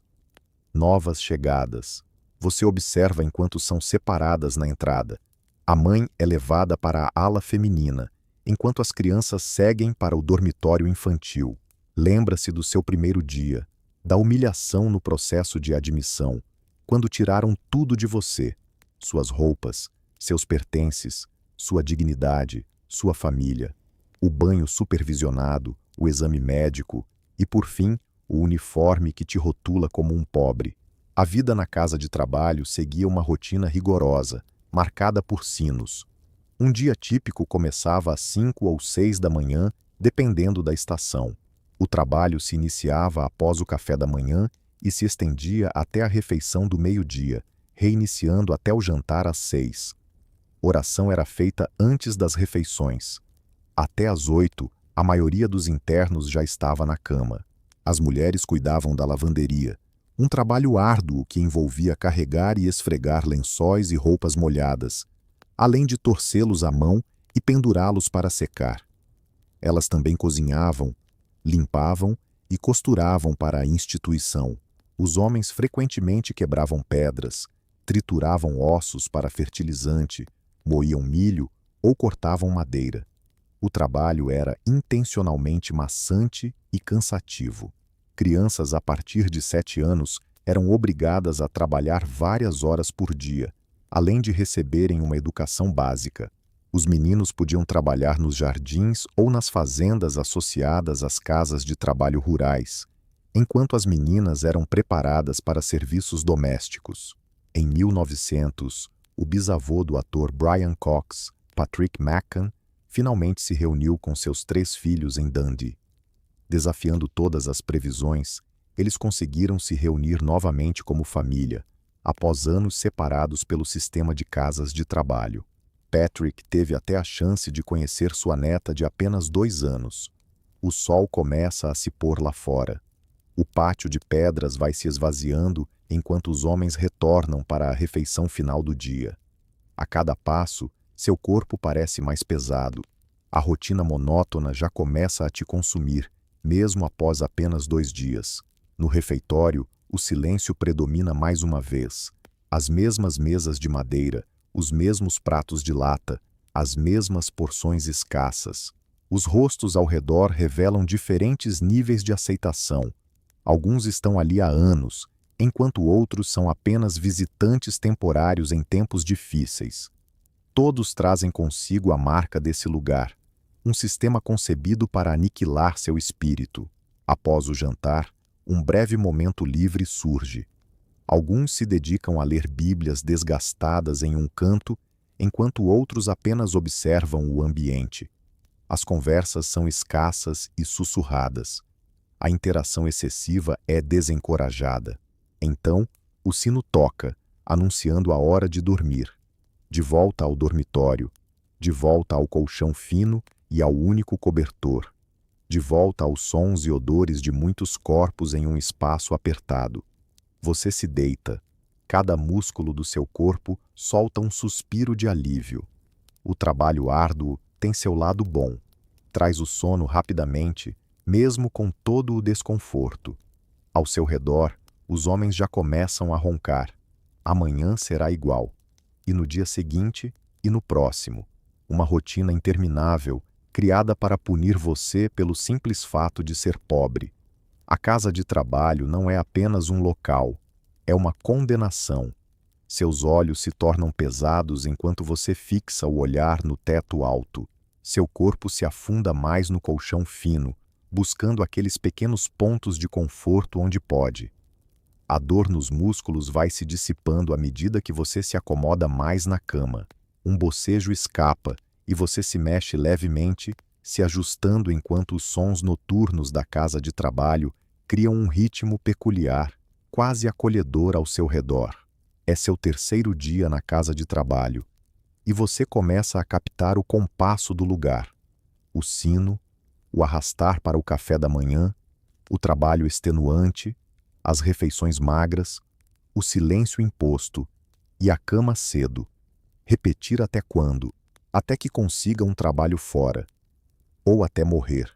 Novas chegadas. Você observa enquanto são separadas na entrada. A mãe é levada para a ala feminina, enquanto as crianças seguem para o dormitório infantil. Lembra-se do seu primeiro dia, da humilhação no processo de admissão, quando tiraram tudo de você, suas roupas, seus pertences, sua dignidade, sua família, o banho supervisionado, o exame médico e, por fim, o uniforme que te rotula como um pobre. A vida na casa de trabalho seguia uma rotina rigorosa, marcada por sinos. Um dia típico começava às 5 ou 6 da manhã, dependendo da estação. O trabalho se iniciava após o café da manhã e se estendia até a refeição do meio-dia, reiniciando até o jantar às 6. Oração era feita antes das refeições. Até às 8, a maioria dos internos já estava na cama. As mulheres cuidavam da lavanderia, um trabalho árduo que envolvia carregar e esfregar lençóis e roupas molhadas, além de torcê-los à mão e pendurá-los para secar. Elas também cozinhavam, limpavam e costuravam para a instituição. Os homens frequentemente quebravam pedras, trituravam ossos para fertilizante, moíam milho ou cortavam madeira. O trabalho era intencionalmente maçante e cansativo. Crianças a partir de 7 anos eram obrigadas a trabalhar várias horas por dia, além de receberem uma educação básica. Os meninos podiam trabalhar nos jardins ou nas fazendas associadas às casas de trabalho rurais, enquanto as meninas eram preparadas para serviços domésticos. Em 1900, o bisavô do ator Brian Cox, Patrick McCann, finalmente se reuniu com seus 3 filhos em Dundee. Desafiando todas as previsões, eles conseguiram se reunir novamente como família, após anos separados pelo sistema de casas de trabalho. Patrick teve até a chance de conhecer sua neta de apenas 2 anos. O sol começa a se pôr lá fora. O pátio de pedras vai se esvaziando enquanto os homens retornam para a refeição final do dia. A cada passo, seu corpo parece mais pesado. A rotina monótona já começa a te consumir, mesmo após apenas 2 dias. No refeitório, o silêncio predomina mais uma vez. As mesmas mesas de madeira, os mesmos pratos de lata, as mesmas porções escassas. Os rostos ao redor revelam diferentes níveis de aceitação. Alguns estão ali há anos, enquanto outros são apenas visitantes temporários em tempos difíceis. Todos trazem consigo a marca desse lugar, um sistema concebido para aniquilar seu espírito. Após o jantar, um breve momento livre surge. Alguns se dedicam a ler Bíblias desgastadas em um canto, enquanto outros apenas observam o ambiente. As conversas são escassas e sussurradas. A interação excessiva é desencorajada. Então, o sino toca, anunciando a hora de dormir. De volta ao dormitório, de volta ao colchão fino e ao único cobertor, de volta aos sons e odores de muitos corpos em um espaço apertado. Você se deita. Cada músculo do seu corpo solta um suspiro de alívio. O trabalho árduo tem seu lado bom. Traz o sono rapidamente, mesmo com todo o desconforto. Ao seu redor, os homens já começam a roncar. Amanhã será igual. E no dia seguinte, e no próximo. Uma rotina interminável, criada para punir você pelo simples fato de ser pobre. A casa de trabalho não é apenas um local, é uma condenação. Seus olhos se tornam pesados enquanto você fixa o olhar no teto alto. Seu corpo se afunda mais no colchão fino, buscando aqueles pequenos pontos de conforto onde pode. A dor nos músculos vai se dissipando à medida que você se acomoda mais na cama. Um bocejo escapa e você se mexe levemente, se ajustando enquanto os sons noturnos da casa de trabalho criam um ritmo peculiar, quase acolhedor ao seu redor. É seu terceiro dia na casa de trabalho e você começa a captar o compasso do lugar. O sino, o arrastar para o café da manhã, o trabalho extenuante, as refeições magras, o silêncio imposto e a cama cedo. Repetir até quando? Até que consiga um trabalho fora. Ou até morrer.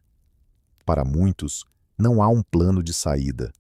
Para muitos, não há um plano de saída.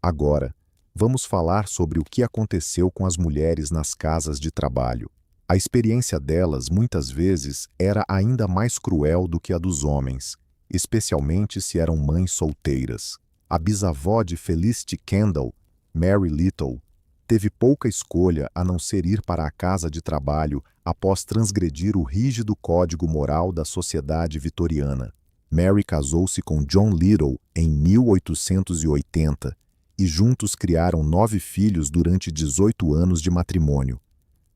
Agora, vamos falar sobre o que aconteceu com as mulheres nas casas de trabalho. A experiência delas, muitas vezes, era ainda mais cruel do que a dos homens, especialmente se eram mães solteiras. A bisavó de Felicity Kendall, Mary Little, teve pouca escolha a não ser ir para a casa de trabalho após transgredir o rígido código moral da sociedade vitoriana. Mary casou-se com John Little em 1880 e juntos criaram 9 filhos durante 18 anos de matrimônio.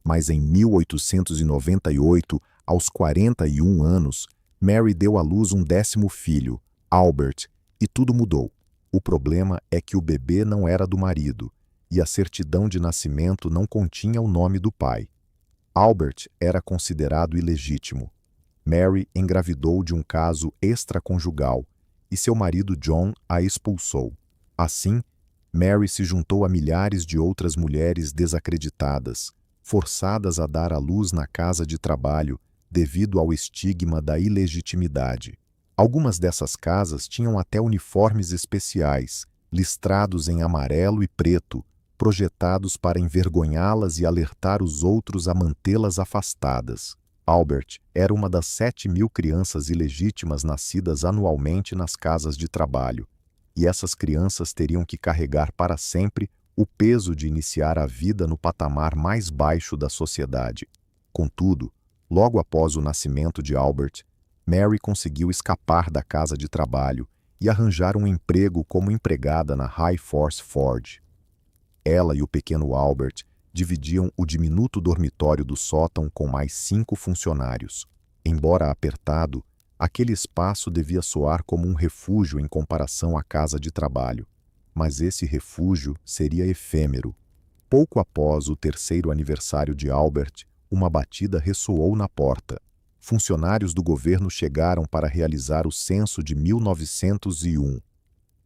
Mas em 1898, aos 41 anos, Mary deu à luz um 10º filho, Albert, e tudo mudou. O problema é que o bebê não era do marido, e a certidão de nascimento não continha o nome do pai. Albert era considerado ilegítimo. Mary engravidou de um caso extraconjugal, e seu marido John a expulsou. Assim, Mary se juntou a milhares de outras mulheres desacreditadas, forçadas a dar à luz na casa de trabalho devido ao estigma da ilegitimidade. Algumas dessas casas tinham até uniformes especiais, listrados em amarelo e preto, projetados para envergonhá-las e alertar os outros a mantê-las afastadas. Albert era uma das 7.000 crianças ilegítimas nascidas anualmente nas casas de trabalho, e essas crianças teriam que carregar para sempre o peso de iniciar a vida no patamar mais baixo da sociedade. Contudo, logo após o nascimento de Albert, Mary conseguiu escapar da casa de trabalho e arranjar um emprego como empregada na High Force Ford. Ela e o pequeno Albert dividiam o diminuto dormitório do sótão com mais 5 funcionários. Embora apertado, aquele espaço devia soar como um refúgio em comparação à casa de trabalho. Mas esse refúgio seria efêmero. Pouco após o 3º aniversário de Albert, uma batida ressoou na porta. Funcionários do governo chegaram para realizar o censo de 1901.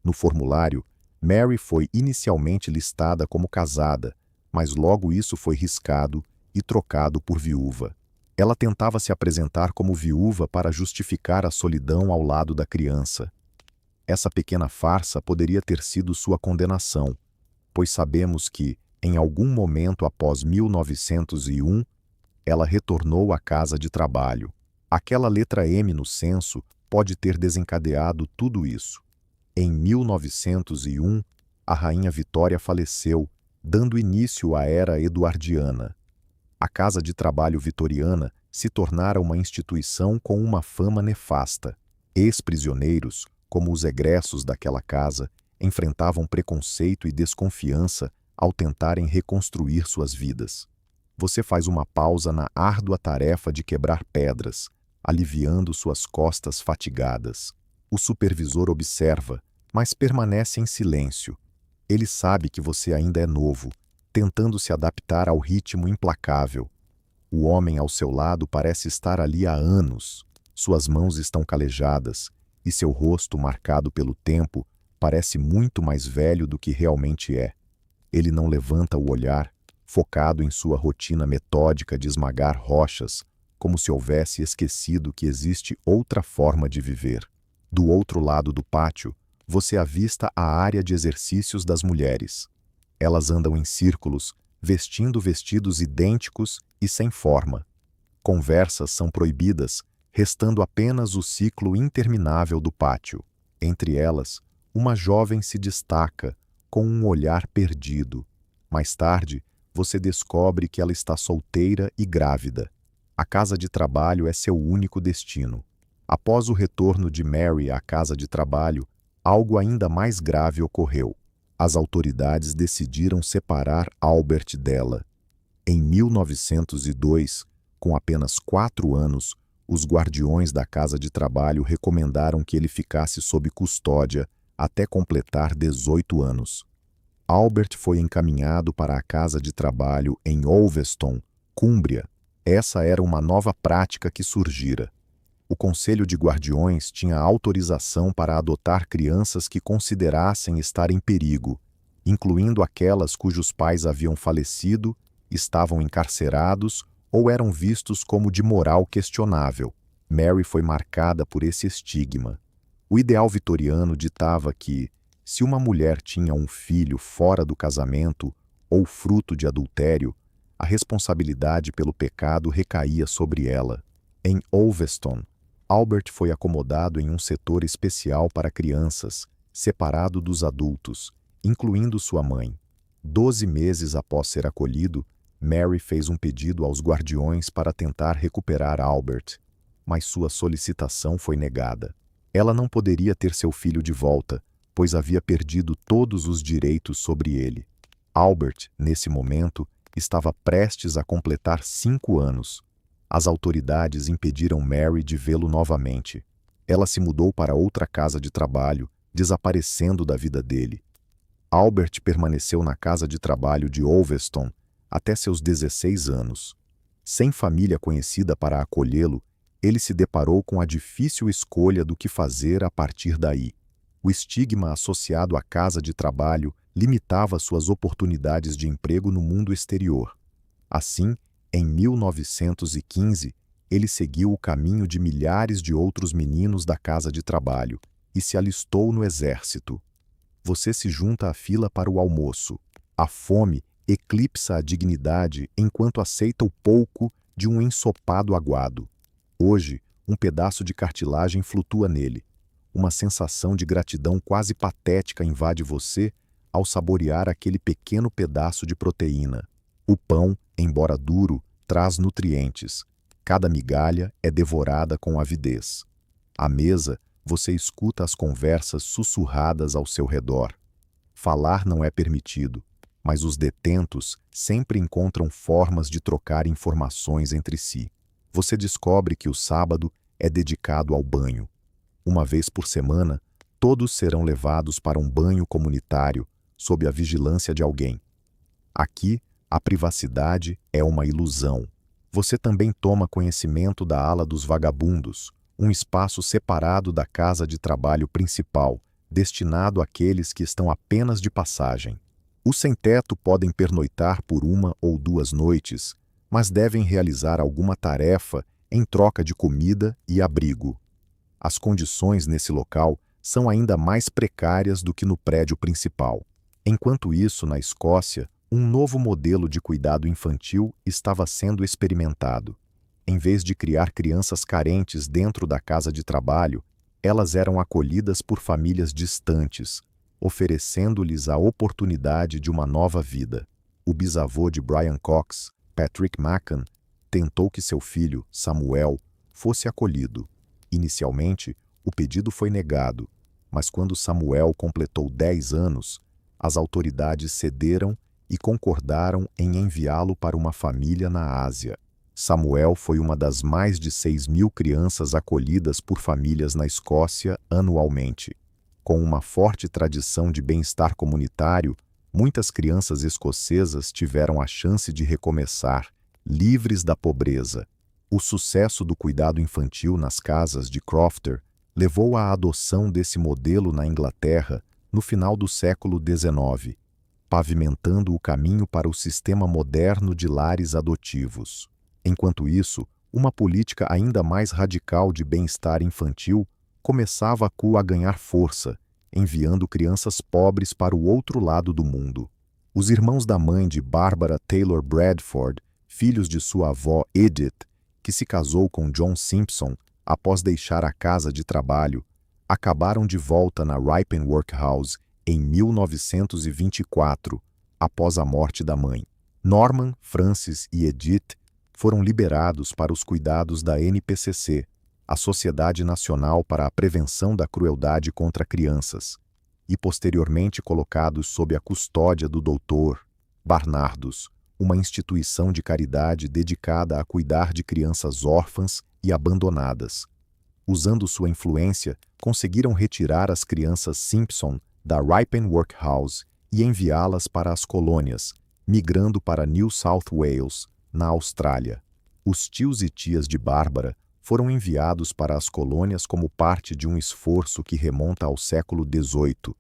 No formulário, Mary foi inicialmente listada como casada, mas logo isso foi riscado e trocado por viúva. Ela tentava se apresentar como viúva para justificar a solidão ao lado da criança. Essa pequena farsa poderia ter sido sua condenação, pois sabemos que, em algum momento após 1901, ela retornou à casa de trabalho. Aquela letra M no censo pode ter desencadeado tudo isso. Em 1901, a rainha Vitória faleceu, dando início à era eduardiana. A casa de trabalho vitoriana se tornara uma instituição com uma fama nefasta. Ex-prisioneiros, como os egressos daquela casa, enfrentavam preconceito e desconfiança ao tentarem reconstruir suas vidas. Você faz uma pausa na árdua tarefa de quebrar pedras, aliviando suas costas fatigadas. O supervisor observa, mas permanece em silêncio. Ele sabe que você ainda é novo, tentando se adaptar ao ritmo implacável. O homem ao seu lado parece estar ali há anos. Suas mãos estão calejadas, e seu rosto, marcado pelo tempo, parece muito mais velho do que realmente é. Ele não levanta o olhar, focado em sua rotina metódica de esmagar rochas, como se houvesse esquecido que existe outra forma de viver. Do outro lado do pátio, você avista a área de exercícios das mulheres. Elas andam em círculos, vestindo vestidos idênticos e sem forma. Conversas são proibidas, restando apenas o ciclo interminável do pátio. Entre elas, uma jovem se destaca, com um olhar perdido. Mais tarde, você descobre que ela está solteira e grávida. A casa de trabalho é seu único destino. Após o retorno de Mary à casa de trabalho, algo ainda mais grave ocorreu. As autoridades decidiram separar Albert dela. Em 1902, com apenas 4 anos, os guardiões da casa de trabalho recomendaram que ele ficasse sob custódia até completar 18 anos. Albert foi encaminhado para a casa de trabalho em Ulverston, Cumbria. Essa era uma nova prática que surgira. O Conselho de Guardiões tinha autorização para adotar crianças que considerassem estar em perigo, incluindo aquelas cujos pais haviam falecido, estavam encarcerados ou eram vistos como de moral questionável. Mary foi marcada por esse estigma. O ideal vitoriano ditava que, se uma mulher tinha um filho fora do casamento ou fruto de adultério, a responsabilidade pelo pecado recaía sobre ela. Em Ulverston, Albert foi acomodado em um setor especial para crianças, separado dos adultos, incluindo sua mãe. 12 meses após ser acolhido, Mary fez um pedido aos guardiões para tentar recuperar Albert, mas sua solicitação foi negada. Ela não poderia ter seu filho de volta, pois havia perdido todos os direitos sobre ele. Albert, nesse momento, estava prestes a completar 5 anos. As autoridades impediram Mary de vê-lo novamente. Ela se mudou para outra casa de trabalho, desaparecendo da vida dele. Albert permaneceu na casa de trabalho de Ulverston até seus 16 anos. Sem família conhecida para acolhê-lo, ele se deparou com a difícil escolha do que fazer a partir daí. O estigma associado à casa de trabalho limitava suas oportunidades de emprego no mundo exterior. Assim, em 1915, ele seguiu o caminho de milhares de outros meninos da casa de trabalho e se alistou no exército. Você se junta à fila para o almoço. A fome eclipsa a dignidade enquanto aceita o pouco de um ensopado aguado. Hoje, um pedaço de cartilagem flutua nele. Uma sensação de gratidão quase patética invade você ao saborear aquele pequeno pedaço de proteína. O pão, embora duro, traz nutrientes. Cada migalha é devorada com avidez. À mesa, você escuta as conversas sussurradas ao seu redor. Falar não é permitido, mas os detentos sempre encontram formas de trocar informações entre si. Você descobre que o sábado é dedicado ao banho. Uma vez por semana, todos serão levados para um banho comunitário sob a vigilância de alguém. Aqui, a privacidade é uma ilusão. Você também toma conhecimento da ala dos vagabundos, um espaço separado da casa de trabalho principal, destinado àqueles que estão apenas de passagem. Os sem-teto podem pernoitar por 1 ou 2 noites, mas devem realizar alguma tarefa em troca de comida e abrigo. As condições nesse local são ainda mais precárias do que no prédio principal. Enquanto isso, na Escócia, um novo modelo de cuidado infantil estava sendo experimentado. Em vez de criar crianças carentes dentro da casa de trabalho, elas eram acolhidas por famílias distantes, oferecendo-lhes a oportunidade de uma nova vida. O bisavô de Brian Cox, Patrick Macan, tentou que seu filho, Samuel, fosse acolhido. Inicialmente, o pedido foi negado, mas quando Samuel completou 10 anos, as autoridades cederam e concordaram em enviá-lo para uma família na Ásia. Samuel foi uma das mais de 6.000 crianças acolhidas por famílias na Escócia anualmente. Com uma forte tradição de bem-estar comunitário, muitas crianças escocesas tiveram a chance de recomeçar, livres da pobreza. O sucesso do cuidado infantil nas casas de Crofter levou à adoção desse modelo na Inglaterra no final do século XIX, pavimentando o caminho para o sistema moderno de lares adotivos. Enquanto isso, uma política ainda mais radical de bem-estar infantil começava a ganhar força, enviando crianças pobres para o outro lado do mundo. Os irmãos da mãe de Barbara Taylor Bradford, filhos de sua avó Edith, que se casou com John Simpson após deixar a casa de trabalho, acabaram de volta na Ripon Workhouse em 1924, após a morte da mãe. Norman, Francis e Edith foram liberados para os cuidados da NPCC, a Sociedade Nacional para a Prevenção da Crueldade contra Crianças, e posteriormente colocados sob a custódia do Dr. Barnardos, uma instituição de caridade dedicada a cuidar de crianças órfãs e abandonadas. Usando sua influência, conseguiram retirar as crianças Simpson da Ripon Workhouse e enviá-las para as colônias, migrando para New South Wales, na Austrália. Os tios e tias de Bárbara foram enviados para as colônias como parte de um esforço que remonta ao século XVIII,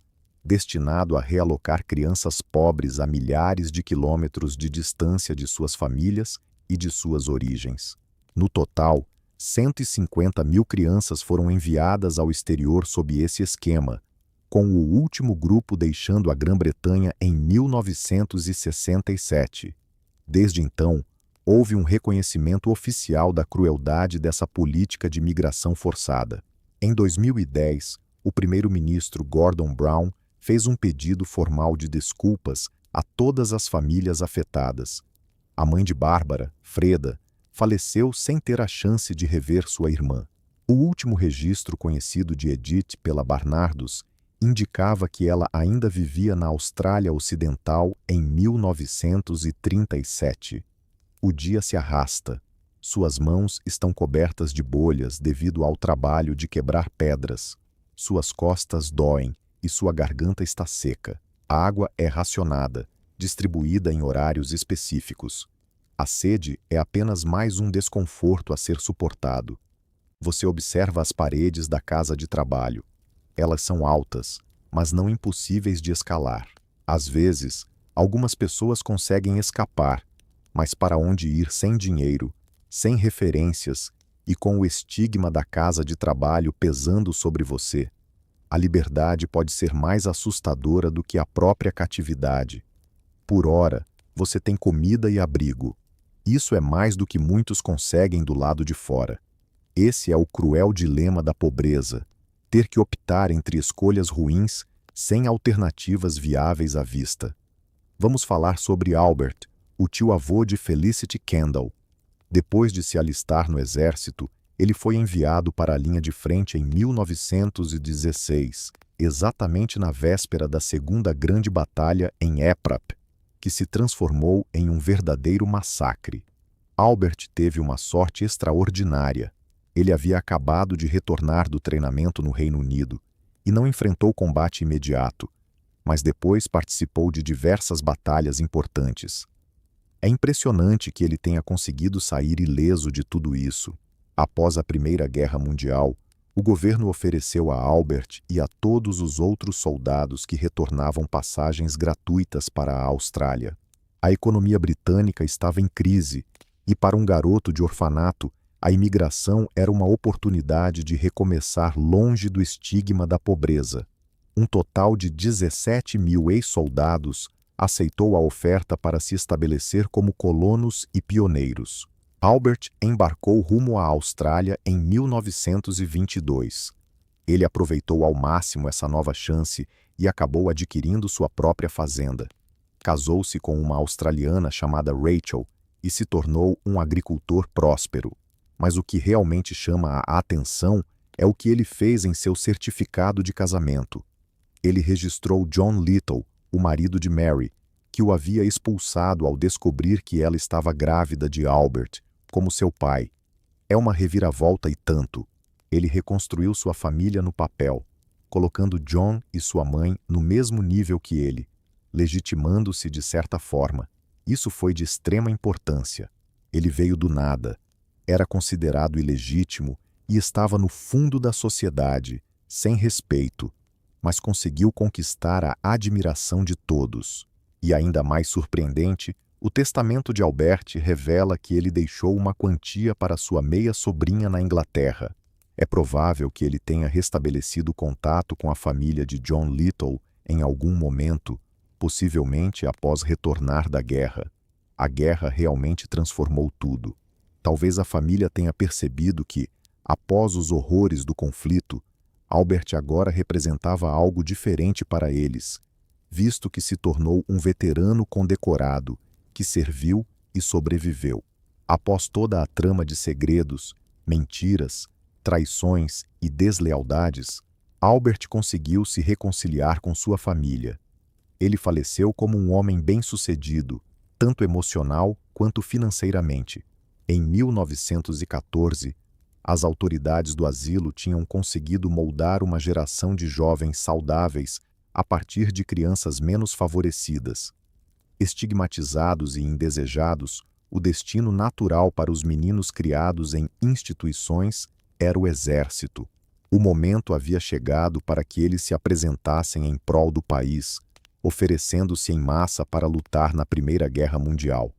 destinado a realocar crianças pobres a milhares de quilômetros de distância de suas famílias e de suas origens. No total, 150 mil crianças foram enviadas ao exterior sob esse esquema, com o último grupo deixando a Grã-Bretanha em 1967. Desde então, houve um reconhecimento oficial da crueldade dessa política de migração forçada. Em 2010, o primeiro-ministro Gordon Brown fez um pedido formal de desculpas a todas as famílias afetadas. A mãe de Bárbara, Freda, faleceu sem ter a chance de rever sua irmã. O último registro conhecido de Edith pela Barnardos indicava que ela ainda vivia na Austrália Ocidental em 1937. O dia se arrasta. Suas mãos estão cobertas de bolhas devido ao trabalho de quebrar pedras. Suas costas doem e sua garganta está seca. A água é racionada, distribuída em horários específicos. A sede é apenas mais um desconforto a ser suportado. Você observa as paredes da casa de trabalho. Elas são altas, mas não impossíveis de escalar. Às vezes, algumas pessoas conseguem escapar, mas para onde ir sem dinheiro, sem referências e com o estigma da casa de trabalho pesando sobre você? A liberdade pode ser mais assustadora do que a própria catividade. Por ora, você tem comida e abrigo. Isso é mais do que muitos conseguem do lado de fora. Esse é o cruel dilema da pobreza, ter que optar entre escolhas ruins sem alternativas viáveis à vista. Vamos falar sobre Albert, o tio-avô de Felicity Kendall. Depois de se alistar no exército, ele foi enviado para a linha de frente em 1916, exatamente na véspera da Segunda Grande Batalha em Ypres, que se transformou em um verdadeiro massacre. Albert teve uma sorte extraordinária. Ele havia acabado de retornar do treinamento no Reino Unido e não enfrentou combate imediato, mas depois participou de diversas batalhas importantes. É impressionante que ele tenha conseguido sair ileso de tudo isso. Após a Primeira Guerra Mundial, o governo ofereceu a Albert e a todos os outros soldados que retornavam passagens gratuitas para a Austrália. A economia britânica estava em crise e, para um garoto de orfanato, a imigração era uma oportunidade de recomeçar longe do estigma da pobreza. Um total de 17 mil ex-soldados aceitou a oferta para se estabelecer como colonos e pioneiros. Albert embarcou rumo à Austrália em 1922. Ele aproveitou ao máximo essa nova chance e acabou adquirindo sua própria fazenda. Casou-se com uma australiana chamada Rachel e se tornou um agricultor próspero. Mas o que realmente chama a atenção é o que ele fez em seu certificado de casamento. Ele registrou John Little, o marido de Mary, que o havia expulsado ao descobrir que ela estava grávida de Albert, como seu pai. É uma reviravolta e tanto. Ele reconstruiu sua família no papel, colocando John e sua mãe no mesmo nível que ele, legitimando-se de certa forma. Isso foi de extrema importância. Ele veio do nada, era considerado ilegítimo e estava no fundo da sociedade, sem respeito, mas conseguiu conquistar a admiração de todos. E ainda mais surpreendente, o testamento de Albert revela que ele deixou uma quantia para sua meia-sobrinha na Inglaterra. É provável que ele tenha restabelecido contato com a família de John Little em algum momento, possivelmente após retornar da guerra. A guerra realmente transformou tudo. Talvez a família tenha percebido que, após os horrores do conflito, Albert agora representava algo diferente para eles, visto que se tornou um veterano condecorado, que serviu e sobreviveu. Após toda a trama de segredos, mentiras, traições e deslealdades, Albert conseguiu se reconciliar com sua família. Ele faleceu como um homem bem-sucedido, tanto emocional quanto financeiramente. Em 1914, as autoridades do asilo tinham conseguido moldar uma geração de jovens saudáveis a partir de crianças menos favorecidas. Estigmatizados e indesejados, o destino natural para os meninos criados em instituições era o exército. O momento havia chegado para que eles se apresentassem em prol do país, oferecendo-se em massa para lutar na Primeira Guerra Mundial.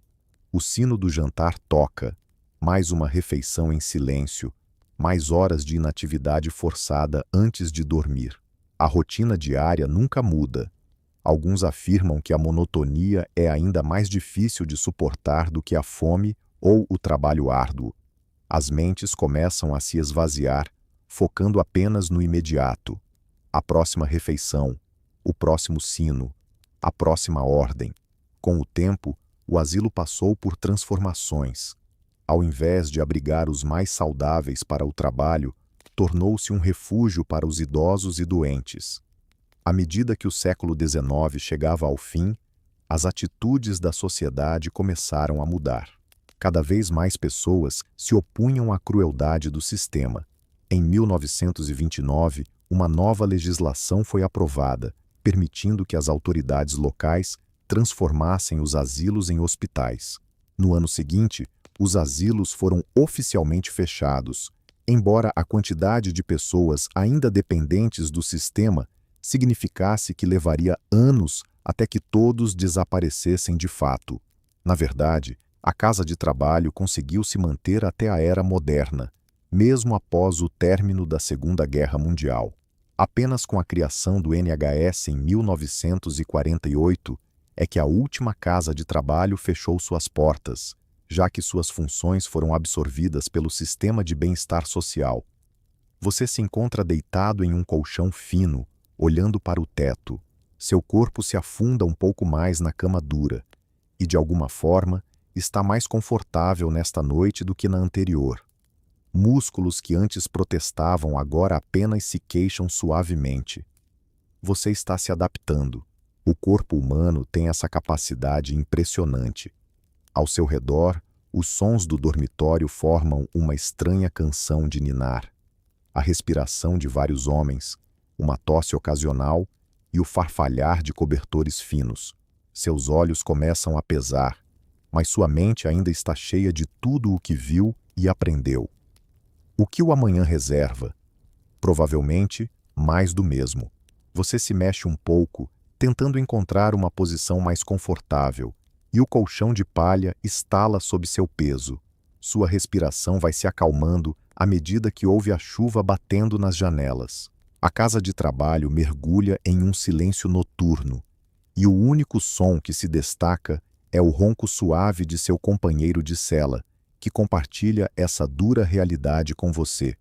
O sino do jantar toca, mais uma refeição em silêncio, mais horas de inatividade forçada antes de dormir. A rotina diária nunca muda. Alguns afirmam que a monotonia é ainda mais difícil de suportar do que a fome ou o trabalho árduo. As mentes começam a se esvaziar, focando apenas no imediato. A próxima refeição, o próximo sino, a próxima ordem. Com o tempo, o asilo passou por transformações. Ao invés de abrigar os mais saudáveis para o trabalho, tornou-se um refúgio para os idosos e doentes. À medida que o século XIX chegava ao fim, as atitudes da sociedade começaram a mudar. Cada vez mais pessoas se opunham à crueldade do sistema. Em 1929, uma nova legislação foi aprovada, permitindo que as autoridades locais transformassem os asilos em hospitais. No ano seguinte, os asilos foram oficialmente fechados, embora a quantidade de pessoas ainda dependentes do sistema significasse que levaria anos até que todos desaparecessem de fato. Na verdade, a casa de trabalho conseguiu se manter até a era moderna, mesmo após o término da Segunda Guerra Mundial. Apenas com a criação do NHS em 1948 é que a última casa de trabalho fechou suas portas, já que suas funções foram absorvidas pelo sistema de bem-estar social. Você se encontra deitado em um colchão fino, olhando para o teto. Seu corpo se afunda um pouco mais na cama dura e, de alguma forma, está mais confortável nesta noite do que na anterior. Músculos que antes protestavam agora apenas se queixam suavemente. Você está se adaptando. O corpo humano tem essa capacidade impressionante. Ao seu redor, os sons do dormitório formam uma estranha canção de ninar. A respiração de vários homens, uma tosse ocasional e o farfalhar de cobertores finos. Seus olhos começam a pesar, mas sua mente ainda está cheia de tudo o que viu e aprendeu. O que o amanhã reserva? Provavelmente, mais do mesmo. Você se mexe um pouco, tentando encontrar uma posição mais confortável, e o colchão de palha estala sob seu peso. Sua respiração vai se acalmando à medida que ouve a chuva batendo nas janelas. A casa de trabalho mergulha em um silêncio noturno, e o único som que se destaca é o ronco suave de seu companheiro de cela, que compartilha essa dura realidade com você.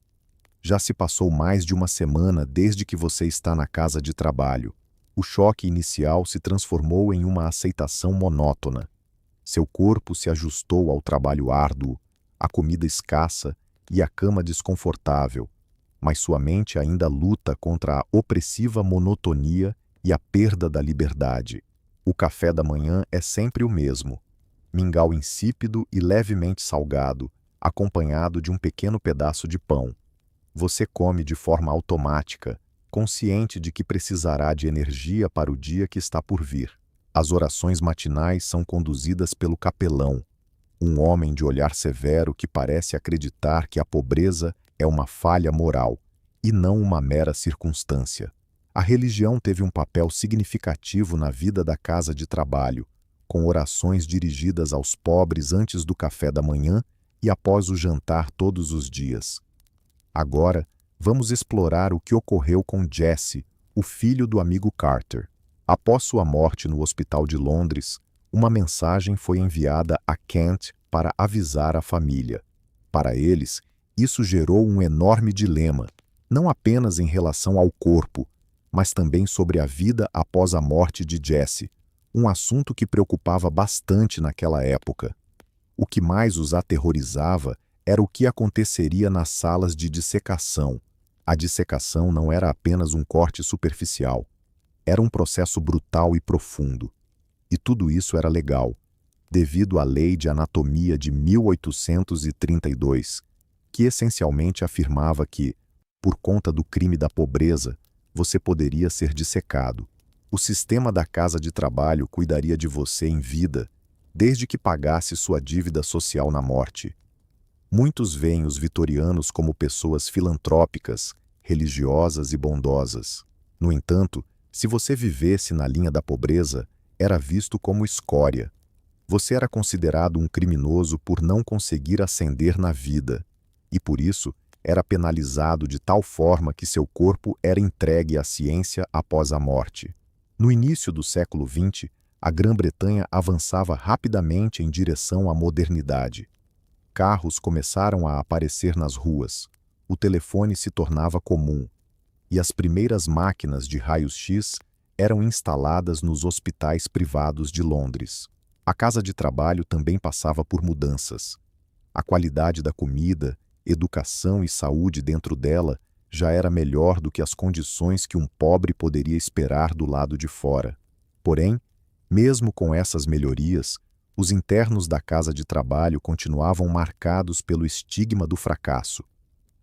Já se passou mais de uma semana desde que você está na casa de trabalho. O choque inicial se transformou em uma aceitação monótona. Seu corpo se ajustou ao trabalho árduo, à comida escassa e à cama desconfortável, mas sua mente ainda luta contra a opressiva monotonia e a perda da liberdade. O café da manhã é sempre o mesmo: mingau insípido e levemente salgado, acompanhado de um pequeno pedaço de pão. Você come de forma automática, consciente de que precisará de energia para o dia que está por vir. As orações matinais são conduzidas pelo capelão, um homem de olhar severo que parece acreditar que a pobreza é uma falha moral e não uma mera circunstância. A religião teve um papel significativo na vida da casa de trabalho, com orações dirigidas aos pobres antes do café da manhã e após o jantar todos os dias. Agora, vamos explorar o que ocorreu com Jesse, o filho do amigo Carter. Após sua morte no hospital de Londres, uma mensagem foi enviada a Kent para avisar a família. Para eles, isso gerou um enorme dilema, não apenas em relação ao corpo, mas também sobre a vida após a morte de Jesse, um assunto que preocupava bastante naquela época. O que mais os aterrorizava era o que aconteceria nas salas de dissecação. A dissecação não era apenas um corte superficial. Era um processo brutal e profundo. E tudo isso era legal, devido à Lei de Anatomia de 1832, que essencialmente afirmava que, por conta do crime da pobreza, você poderia ser dissecado. O sistema da casa de trabalho cuidaria de você em vida, desde que pagasse sua dívida social na morte. Muitos veem os vitorianos como pessoas filantrópicas, religiosas e bondosas. No entanto, se você vivesse na linha da pobreza, era visto como escória. Você era considerado um criminoso por não conseguir ascender na vida, e por isso era penalizado de tal forma que seu corpo era entregue à ciência após a morte. No início do século XX, a Grã-Bretanha avançava rapidamente em direção à modernidade. Carros começaram a aparecer nas ruas, o telefone se tornava comum, e as primeiras máquinas de raios-x eram instaladas nos hospitais privados de Londres. A casa de trabalho também passava por mudanças. A qualidade da comida, educação e saúde dentro dela já era melhor do que as condições que um pobre poderia esperar do lado de fora. Porém, mesmo com essas melhorias, os internos da casa de trabalho continuavam marcados pelo estigma do fracasso.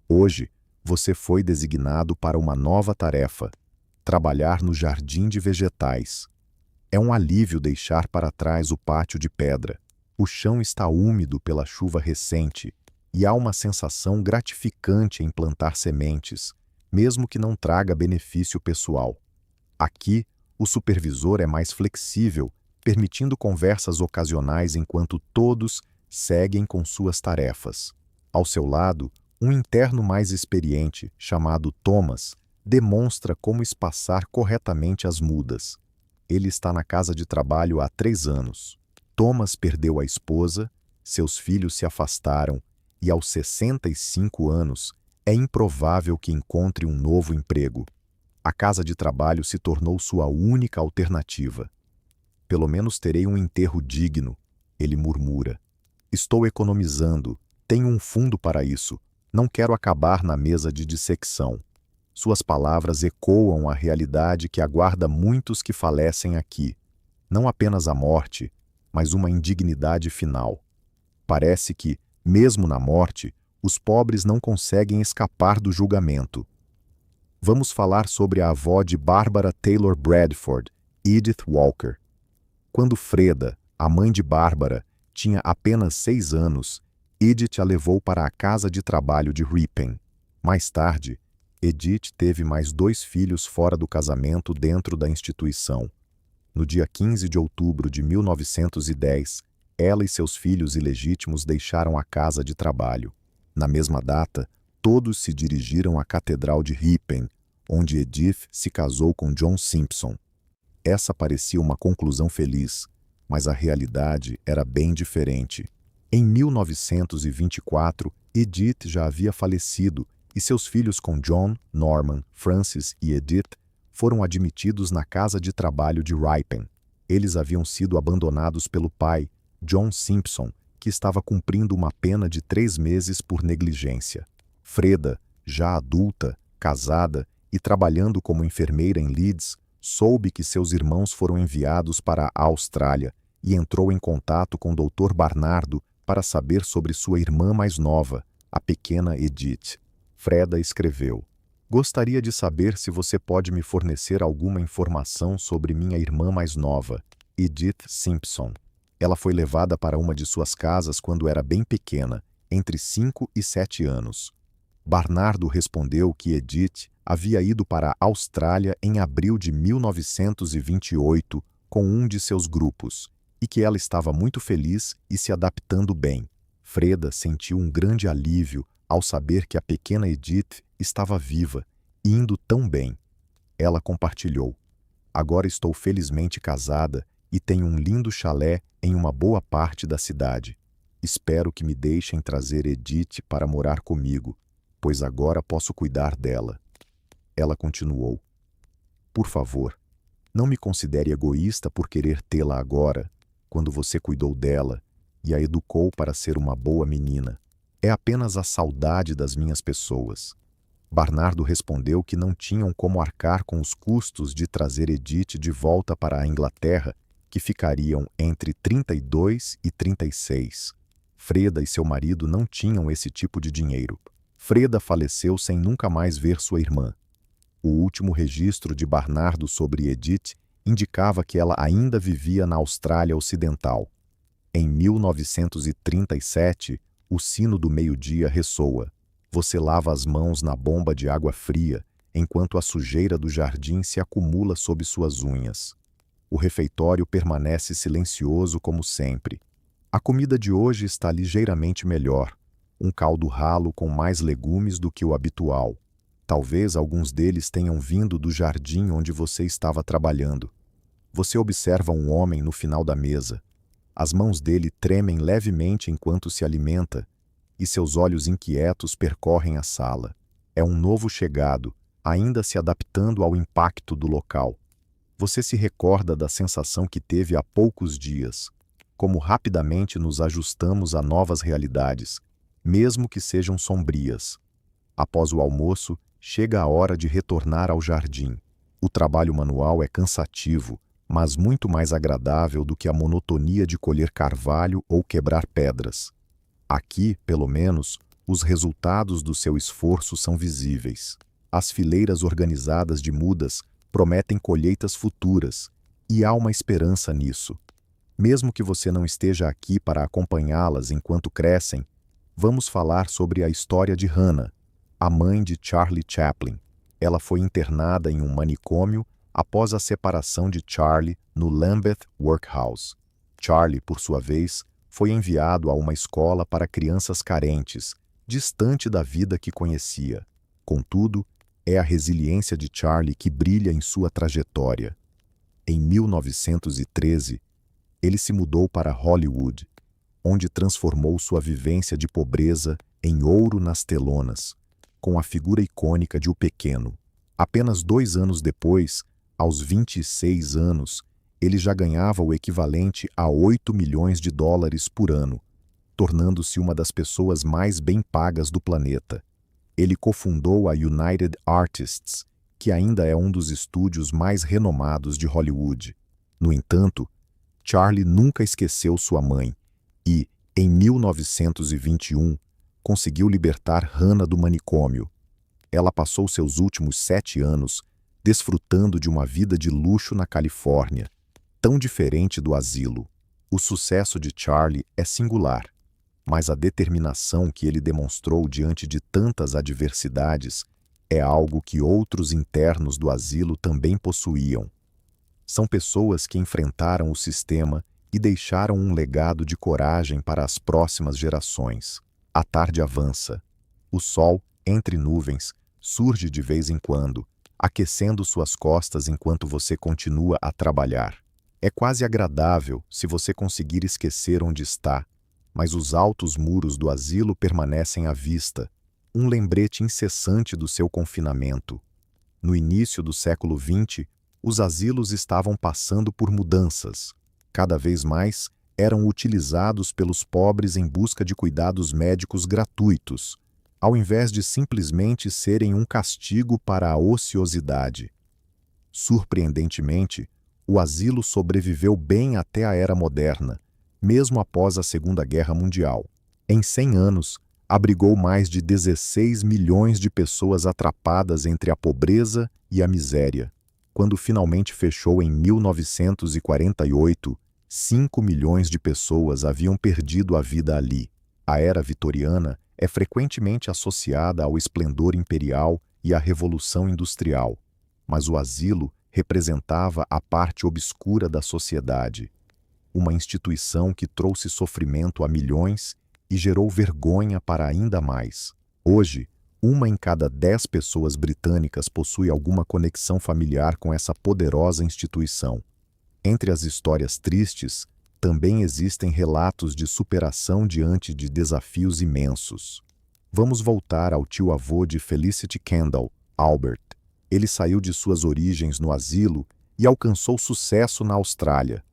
Hoje, você foi designado para uma nova tarefa: trabalhar no jardim de vegetais. É um alívio deixar para trás o pátio de pedra. O chão está úmido pela chuva recente e há uma sensação gratificante em plantar sementes, mesmo que não traga benefício pessoal. Aqui, o supervisor é mais flexível, permitindo conversas ocasionais enquanto todos seguem com suas tarefas. Ao seu lado, um interno mais experiente, chamado Thomas, demonstra como espaçar corretamente as mudas. Ele está na casa de trabalho há 3 anos. Thomas perdeu a esposa, seus filhos se afastaram e, aos 65 anos, é improvável que encontre um novo emprego. A casa de trabalho se tornou sua única alternativa. Pelo menos terei um enterro digno, ele murmura. Estou economizando, tenho um fundo para isso, não quero acabar na mesa de dissecção. Suas palavras ecoam a realidade que aguarda muitos que falecem aqui. Não apenas a morte, mas uma indignidade final. Parece que, mesmo na morte, os pobres não conseguem escapar do julgamento. Vamos falar sobre a avó de Barbara Taylor Bradford, Edith Walker. Quando Freda, a mãe de Barbara, tinha apenas 6 anos, Edith a levou para a casa de trabalho de Ripon. Mais tarde, Edith teve mais 2 filhos fora do casamento dentro da instituição. No dia 15 de outubro de 1910, ela e seus filhos ilegítimos deixaram a casa de trabalho. Na mesma data, todos se dirigiram à Catedral de Ripon, onde Edith se casou com John Simpson. Essa parecia uma conclusão feliz, mas a realidade era bem diferente. Em 1924, Edith já havia falecido e seus filhos com John, Norman, Francis e Edith foram admitidos na casa de trabalho de Ripon. Eles haviam sido abandonados pelo pai, John Simpson, que estava cumprindo uma pena de 3 meses por negligência. Freda, já adulta, casada e trabalhando como enfermeira em Leeds, soube que seus irmãos foram enviados para a Austrália e entrou em contato com o Dr. Barnardo para saber sobre sua irmã mais nova, a pequena Edith. Freda escreveu: "Gostaria de saber se você pode me fornecer alguma informação sobre minha irmã mais nova, Edith Simpson. Ela foi levada para uma de suas casas quando era bem pequena, entre 5 e 7 anos. Barnardo respondeu que Edith havia ido para a Austrália em abril de 1928 com um de seus grupos, e que ela estava muito feliz e se adaptando bem. Freda sentiu um grande alívio ao saber que a pequena Edith estava viva e indo tão bem. Ela compartilhou: "Agora estou felizmente casada e tenho um lindo chalé em uma boa parte da cidade. Espero que me deixem trazer Edith para morar comigo, pois agora posso cuidar dela." Ela continuou: "Por favor, não me considere egoísta por querer tê-la agora, quando você cuidou dela, e a educou para ser uma boa menina. É apenas a saudade das minhas pessoas. Bernardo respondeu que não tinham como arcar com os custos de trazer Edith de volta para a Inglaterra, que ficariam entre 32 e 36. Freda e seu marido não tinham esse tipo de dinheiro. Freda faleceu sem nunca mais ver sua irmã. O último registro de Bernardo sobre Edith indicava que ela ainda vivia na Austrália Ocidental. Em 1937, o sino do meio-dia ressoa. Você lava as mãos na bomba de água fria, enquanto a sujeira do jardim se acumula sob suas unhas. O refeitório permanece silencioso como sempre. A comida de hoje está ligeiramente melhor, um caldo ralo com mais legumes do que o habitual. Talvez alguns deles tenham vindo do jardim onde você estava trabalhando. Você observa um homem no final da mesa. As mãos dele tremem levemente enquanto se alimenta, e seus olhos inquietos percorrem a sala. É um novo chegado, ainda se adaptando ao impacto do local. Você se recorda da sensação que teve há poucos dias, como rapidamente nos ajustamos a novas realidades, mesmo que sejam sombrias. Após o almoço, chega a hora de retornar ao jardim. O trabalho manual é cansativo, mas muito mais agradável do que a monotonia de colher carvalho ou quebrar pedras. Aqui, pelo menos, os resultados do seu esforço são visíveis. As fileiras organizadas de mudas prometem colheitas futuras, e há uma esperança nisso. Mesmo que você não esteja aqui para acompanhá-las enquanto crescem, vamos falar sobre a história de Hannah, a mãe de Charlie Chaplin. Ela foi internada em um manicômio após a separação de Charlie no Lambeth Workhouse. Charlie, por sua vez, foi enviado a uma escola para crianças carentes, distante da vida que conhecia. Contudo, é a resiliência de Charlie que brilha em sua trajetória. Em 1913, ele se mudou para Hollywood, onde transformou sua vivência de pobreza em ouro nas telonas, com a figura icônica de O Pequeno. Apenas 2 anos depois, aos 26 anos, ele já ganhava o equivalente a $8 milhões por ano, tornando-se uma das pessoas mais bem pagas do planeta. Ele cofundou a United Artists, que ainda é um dos estúdios mais renomados de Hollywood. No entanto, Charlie nunca esqueceu sua mãe e, em 1921, conseguiu libertar Hannah do manicômio. Ela passou seus últimos 7 anos desfrutando de uma vida de luxo na Califórnia, tão diferente do asilo. O sucesso de Charlie é singular, mas a determinação que ele demonstrou diante de tantas adversidades é algo que outros internos do asilo também possuíam. São pessoas que enfrentaram o sistema e deixaram um legado de coragem para as próximas gerações. A tarde avança. O sol, entre nuvens, surge de vez em quando, aquecendo suas costas enquanto você continua a trabalhar. É quase agradável se você conseguir esquecer onde está, mas os altos muros do asilo permanecem à vista, um lembrete incessante do seu confinamento. No início do século XX, os asilos estavam passando por mudanças. Cada vez mais eram utilizados pelos pobres em busca de cuidados médicos gratuitos, ao invés de simplesmente serem um castigo para a ociosidade. Surpreendentemente, o asilo sobreviveu bem até a Era Moderna, mesmo após a Segunda Guerra Mundial. Em 100 anos, abrigou mais de 16 milhões de pessoas atrapadas entre a pobreza e a miséria. Quando finalmente fechou em 1948, 5 milhões de pessoas haviam perdido a vida ali. A Era Vitoriana é frequentemente associada ao esplendor imperial e à Revolução Industrial, mas o asilo representava a parte obscura da sociedade, uma instituição que trouxe sofrimento a milhões e gerou vergonha para ainda mais. Hoje, 1 em cada 10 pessoas britânicas possui alguma conexão familiar com essa poderosa instituição. Entre as histórias tristes, também existem relatos de superação diante de desafios imensos. Vamos voltar ao tio-avô de Felicity Kendall, Albert. Ele saiu de suas origens no asilo e alcançou sucesso na Austrália.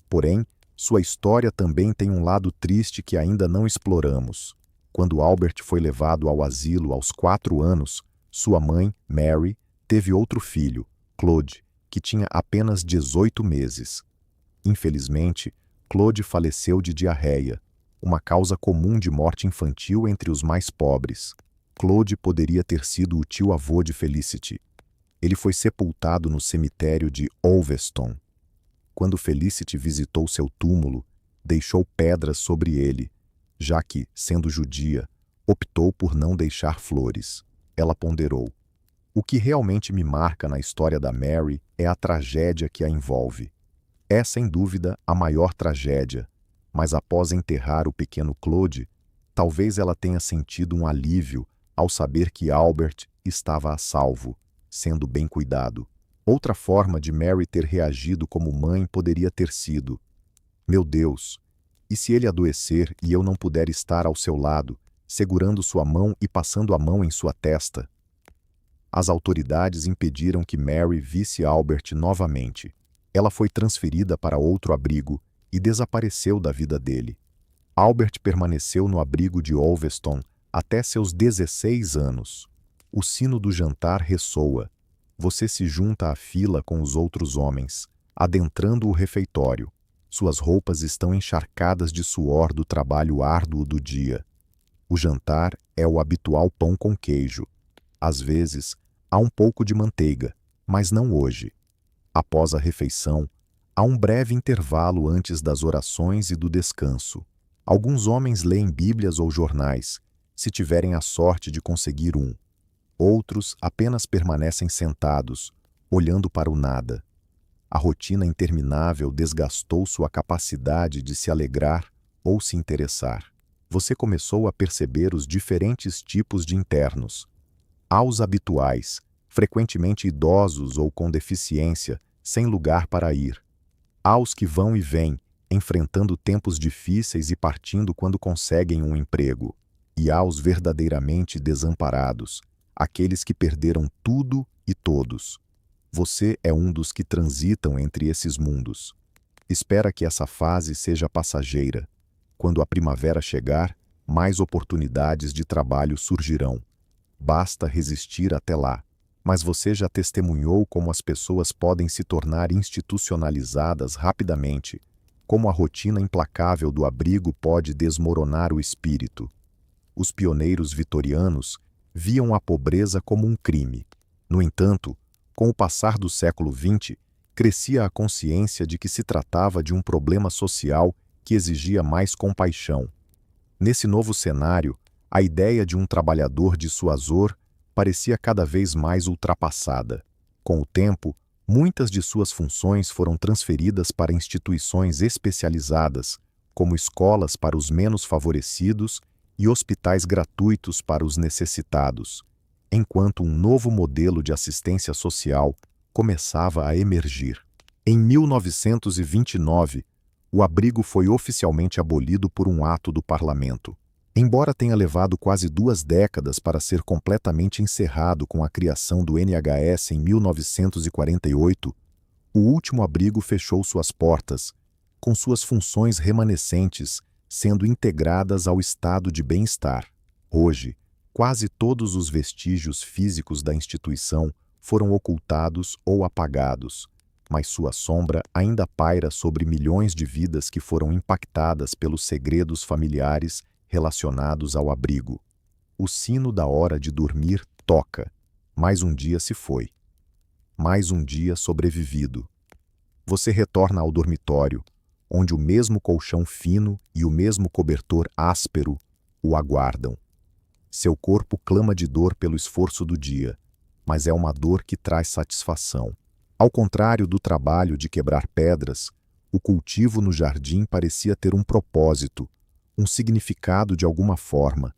Porém, Sua história também tem um lado triste que ainda não exploramos. Quando Albert foi levado ao asilo aos 4 anos, sua mãe, Mary, teve outro filho, Claude, que tinha apenas 18 meses. Infelizmente, Claude faleceu de diarreia, uma causa comum de morte infantil entre os mais pobres. Claude poderia ter sido o tio-avô de Felicity. Ele foi sepultado no cemitério de Ulverston. Quando Felicity visitou seu túmulo, deixou pedras sobre ele, já que, sendo judia, optou por não deixar flores. Ela ponderou: o que realmente me marca na história da Mary é a tragédia que a envolve. É, sem dúvida, a maior tragédia, mas após enterrar o pequeno Claude, talvez ela tenha sentido um alívio ao saber que Albert estava a salvo, sendo bem cuidado. Outra forma de Mary ter reagido como mãe poderia ter sido: meu Deus, e se ele adoecer e eu não puder estar ao seu lado, segurando sua mão e passando a mão em sua testa? As autoridades impediram que Mary visse Albert novamente. Ela foi transferida para outro abrigo e desapareceu da vida dele. Albert permaneceu no abrigo de Ulverston até seus 16 anos. O sino do jantar ressoa. Você se junta à fila com os outros homens, adentrando o refeitório. Suas roupas estão encharcadas de suor do trabalho árduo do dia. O jantar é o habitual pão com queijo. Às vezes, há um pouco de manteiga, mas não hoje. Após a refeição, há um breve intervalo antes das orações e do descanso. Alguns homens leem Bíblias ou jornais, se tiverem a sorte de conseguir um. Outros apenas permanecem sentados, olhando para o nada. A rotina interminável desgastou sua capacidade de se alegrar ou se interessar. Você começou a perceber os diferentes tipos de internos. Há os habituais, frequentemente idosos ou com deficiência, sem lugar para ir. Há os que vão e vêm, enfrentando tempos difíceis e partindo quando conseguem um emprego. E há os verdadeiramente desamparados, aqueles que perderam tudo e todos. Você é um dos que transitam entre esses mundos. Espera que essa fase seja passageira. Quando a primavera chegar, mais oportunidades de trabalho surgirão. Basta resistir até lá. Mas você já testemunhou como as pessoas podem se tornar institucionalizadas rapidamente, como a rotina implacável do abrigo pode desmoronar o espírito. Os pioneiros vitorianos viam a pobreza como um crime. No entanto, com o passar do século XX, crescia a consciência de que se tratava de um problema social que exigia mais compaixão. Nesse novo cenário, a ideia de um trabalhador dissuasor parecia cada vez mais ultrapassada. Com o tempo, muitas de suas funções foram transferidas para instituições especializadas, como escolas para os menos favorecidos e hospitais gratuitos para os necessitados, enquanto um novo modelo de assistência social começava a emergir. Em 1929, o abrigo foi oficialmente abolido por um ato do parlamento. Embora tenha levado quase 2 décadas para ser completamente encerrado com a criação do NHS em 1948, o último abrigo fechou suas portas, com suas funções remanescentes sendo integradas ao estado de bem-estar. Hoje, quase todos os vestígios físicos da instituição foram ocultados ou apagados, mas sua sombra ainda paira sobre milhões de vidas que foram impactadas pelos segredos familiares relacionados ao abrigo. O sino da hora de dormir toca. Mais um dia se foi. Mais um dia sobrevivido. Você retorna ao dormitório, onde o mesmo colchão fino e o mesmo cobertor áspero o aguardam. Seu corpo clama de dor pelo esforço do dia, mas é uma dor que traz satisfação. Ao contrário do trabalho de quebrar pedras, o cultivo no jardim parecia ter um propósito, um significado de alguma forma.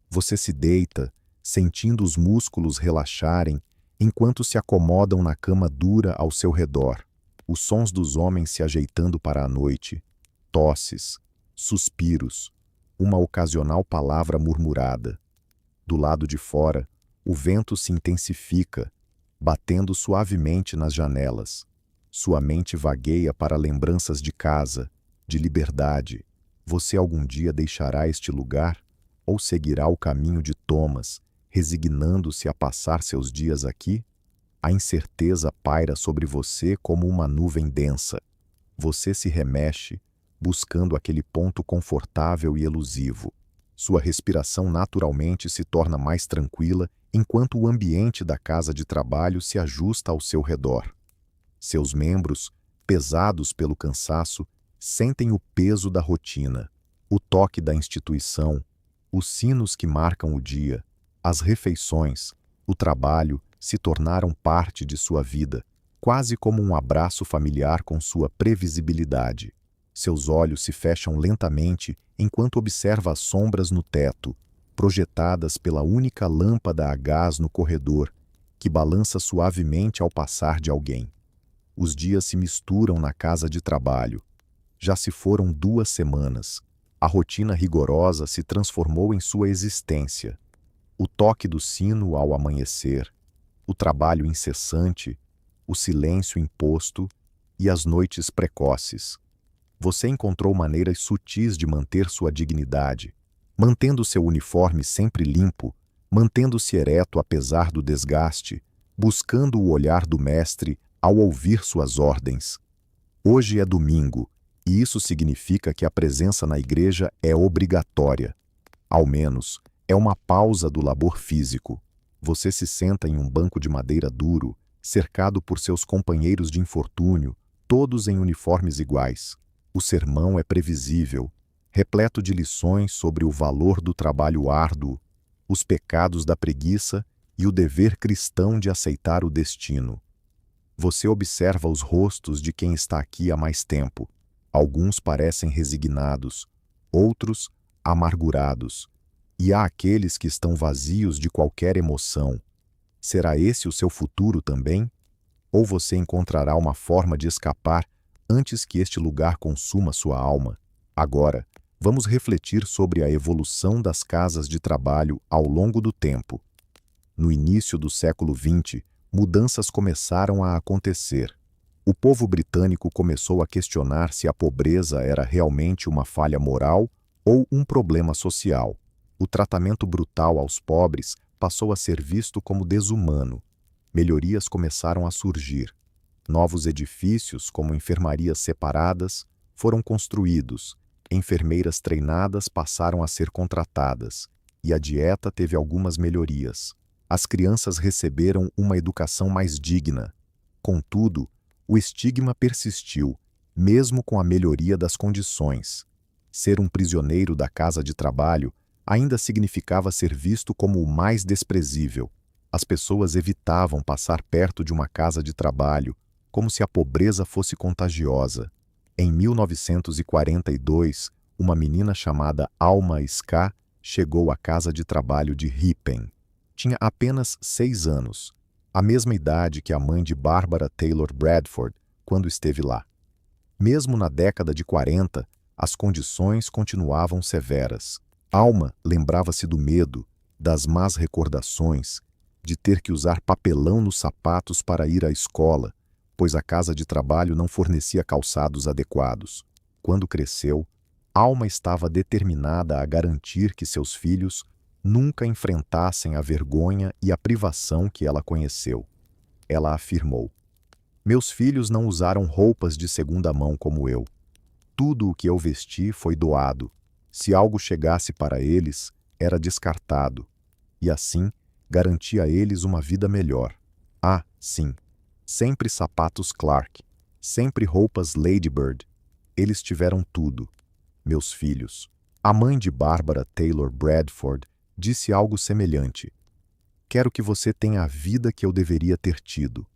Você se deita, sentindo os músculos relaxarem, enquanto se acomodam na cama dura ao seu redor. Os sons dos homens se ajeitando para a noite, tosses, suspiros, uma ocasional palavra murmurada. Do lado de fora, o vento se intensifica, batendo suavemente nas janelas. Sua mente vagueia para lembranças de casa, de liberdade. Você algum dia deixará este lugar ou seguirá o caminho de Thomas, resignando-se a passar seus dias aqui? A incerteza paira sobre você como uma nuvem densa. Você se remexe, buscando aquele ponto confortável e elusivo. Sua respiração naturalmente se torna mais tranquila enquanto o ambiente da casa de trabalho se ajusta ao seu redor. Seus membros, pesados pelo cansaço, sentem o peso da rotina, o toque da instituição, os sinos que marcam o dia, as refeições, o trabalho se tornaram parte de sua vida, quase como um abraço familiar com sua previsibilidade. Seus olhos se fecham lentamente enquanto observa as sombras no teto, projetadas pela única lâmpada a gás no corredor, que balança suavemente ao passar de alguém. Os dias se misturam na casa de trabalho. Já se foram 2 semanas. A rotina rigorosa se transformou em sua existência. O toque do sino ao amanhecer, o trabalho incessante, o silêncio imposto e as noites precoces. Você encontrou maneiras sutis de manter sua dignidade, mantendo seu uniforme sempre limpo, mantendo-se ereto apesar do desgaste, buscando o olhar do mestre ao ouvir suas ordens. Hoje é domingo, e isso significa que a presença na igreja é obrigatória. Ao menos, é uma pausa do labor físico. Você se senta em um banco de madeira duro, cercado por seus companheiros de infortúnio, todos em uniformes iguais. O sermão é previsível, repleto de lições sobre o valor do trabalho árduo, os pecados da preguiça e o dever cristão de aceitar o destino. Você observa os rostos de quem está aqui há mais tempo. Alguns parecem resignados, outros amargurados, e há aqueles que estão vazios de qualquer emoção. Será esse o seu futuro também? Ou você encontrará uma forma de escapar antes que este lugar consuma sua alma? Agora, vamos refletir sobre a evolução das casas de trabalho ao longo do tempo. No início do século XX, mudanças começaram a acontecer. O povo britânico começou a questionar se a pobreza era realmente uma falha moral ou um problema social. O tratamento brutal aos pobres passou a ser visto como desumano. Melhorias começaram a surgir. Novos edifícios, como enfermarias separadas, foram construídos. Enfermeiras treinadas passaram a ser contratadas. E a dieta teve algumas melhorias. As crianças receberam uma educação mais digna. Contudo, o estigma persistiu, mesmo com a melhoria das condições. Ser um prisioneiro da casa de trabalho ainda significava ser visto como o mais desprezível. As pessoas evitavam passar perto de uma casa de trabalho, como se a pobreza fosse contagiosa. Em 1942, uma menina chamada Alma Ska chegou à casa de trabalho de Ripon. Tinha apenas 6 anos, a mesma idade que a mãe de Barbara Taylor Bradford quando esteve lá. Mesmo na década de 40, as condições continuavam severas. Alma lembrava-se do medo, das más recordações, de ter que usar papelão nos sapatos para ir à escola, pois a casa de trabalho não fornecia calçados adequados. Quando cresceu, Alma estava determinada a garantir que seus filhos nunca enfrentassem a vergonha e a privação que ela conheceu. Ela afirmou: "Meus filhos não usaram roupas de segunda mão como eu. Tudo o que eu vesti foi doado. Se algo chegasse para eles, era descartado. E assim, garanti a eles uma vida melhor. Ah, sim, sempre sapatos Clark, sempre roupas Ladybird. Eles tiveram tudo. Meus filhos." A mãe de Barbara Taylor Bradford disse algo semelhante: "Quero que você tenha a vida que eu deveria ter tido."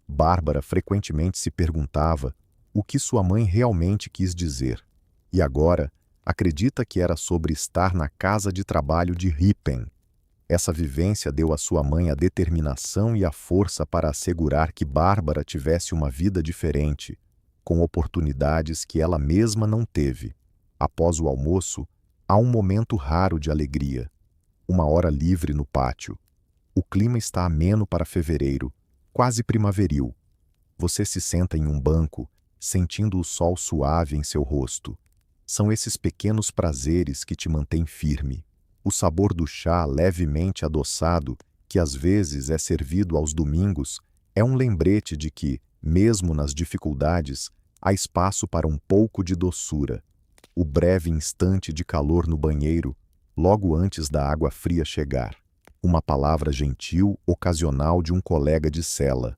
Bárbara frequentemente se perguntava o que sua mãe realmente quis dizer. E agora, acredita que era sobre estar na casa de trabalho de Ripon. Essa vivência deu à sua mãe a determinação e a força para assegurar que Bárbara tivesse uma vida diferente, com oportunidades que ela mesma não teve. Após o almoço, há um momento raro de alegria. Uma hora livre no pátio. O clima está ameno para fevereiro, quase primaveril. Você se senta em um banco, sentindo o sol suave em seu rosto. São esses pequenos prazeres que te mantêm firme. O sabor do chá levemente adoçado, que às vezes é servido aos domingos, é um lembrete de que, mesmo nas dificuldades, há espaço para um pouco de doçura. O breve instante de calor no banheiro, logo antes da água fria chegar. Uma palavra gentil, ocasional de um colega de cela.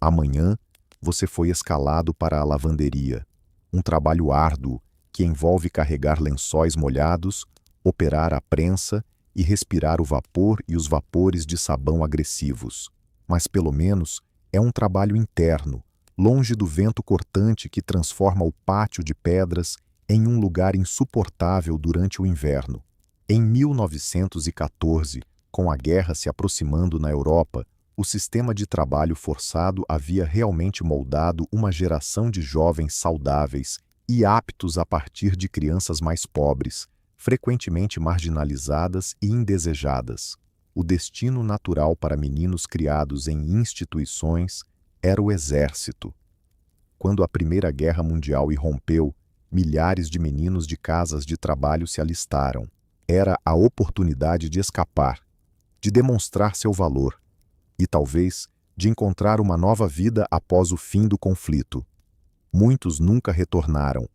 Amanhã, você foi escalado para a lavanderia. Um trabalho árduo que envolve carregar lençóis molhados, operar a prensa e respirar o vapor e os vapores de sabão agressivos. Mas pelo menos é um trabalho interno, longe do vento cortante que transforma o pátio de pedras em um lugar insuportável durante o inverno. Em 1914, com a guerra se aproximando na Europa, o sistema de trabalho forçado havia realmente moldado uma geração de jovens saudáveis e aptos a partir de crianças mais pobres, frequentemente marginalizadas e indesejadas. O destino natural para meninos criados em instituições era o exército. Quando a Primeira Guerra Mundial irrompeu, milhares de meninos de casas de trabalho se alistaram. Era a oportunidade de escapar, de demonstrar seu valor e, talvez, de encontrar uma nova vida após o fim do conflito. Muitos nunca retornaram.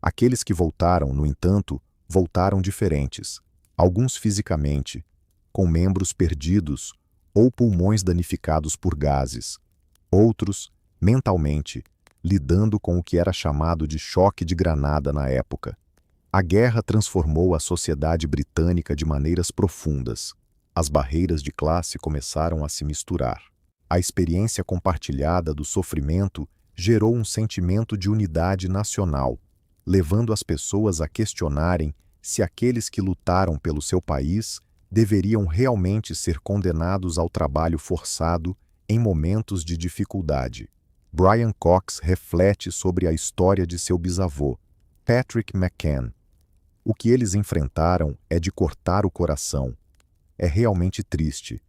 Aqueles que voltaram, no entanto, voltaram diferentes, alguns fisicamente, com membros perdidos ou pulmões danificados por gases, outros, mentalmente, lidando com o que era chamado de choque de granada na época. A guerra transformou a sociedade britânica de maneiras profundas. As barreiras de classe começaram a se misturar. A experiência compartilhada do sofrimento gerou um sentimento de unidade nacional, levando as pessoas a questionarem se aqueles que lutaram pelo seu país deveriam realmente ser condenados ao trabalho forçado em momentos de dificuldade. Brian Cox reflete sobre a história de seu bisavô, Patrick McCann. O que eles enfrentaram é de cortar o coração. É realmente triste.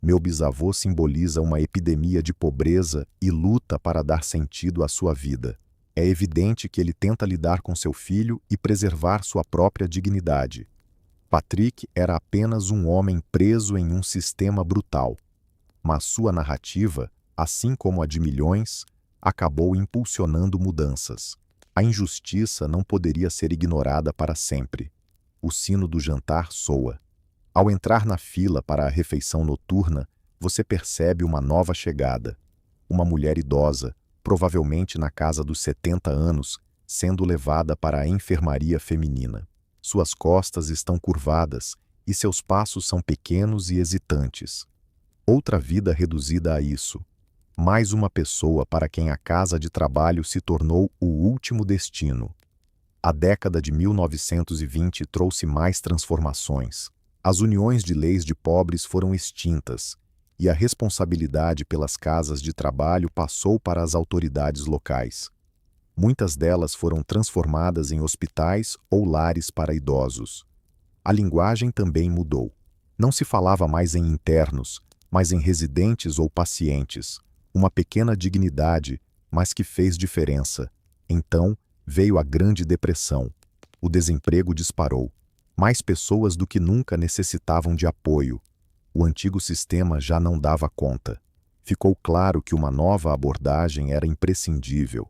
Meu bisavô simboliza uma epidemia de pobreza e luta para dar sentido à sua vida. É evidente que ele tenta lidar com seu filho e preservar sua própria dignidade. Patrick era apenas um homem preso em um sistema brutal. Mas sua narrativa, assim como a de milhões, acabou impulsionando mudanças. A injustiça não poderia ser ignorada para sempre. O sino do jantar soa. Ao entrar na fila para a refeição noturna, você percebe uma nova chegada. Uma mulher idosa, provavelmente na casa dos 70 anos, sendo levada para a enfermaria feminina. Suas costas estão curvadas e seus passos são pequenos e hesitantes. Outra vida reduzida a isso. Mais uma pessoa para quem a casa de trabalho se tornou o último destino. A década de 1920 trouxe mais transformações. As uniões de leis de pobres foram extintas, e a responsabilidade pelas casas de trabalho passou para as autoridades locais. Muitas delas foram transformadas em hospitais ou lares para idosos. A linguagem também mudou. Não se falava mais em internos, mas em residentes ou pacientes. Uma pequena dignidade, mas que fez diferença. Então, veio a Grande Depressão. O desemprego disparou. Mais pessoas do que nunca necessitavam de apoio. O antigo sistema já não dava conta. Ficou claro que uma nova abordagem era imprescindível.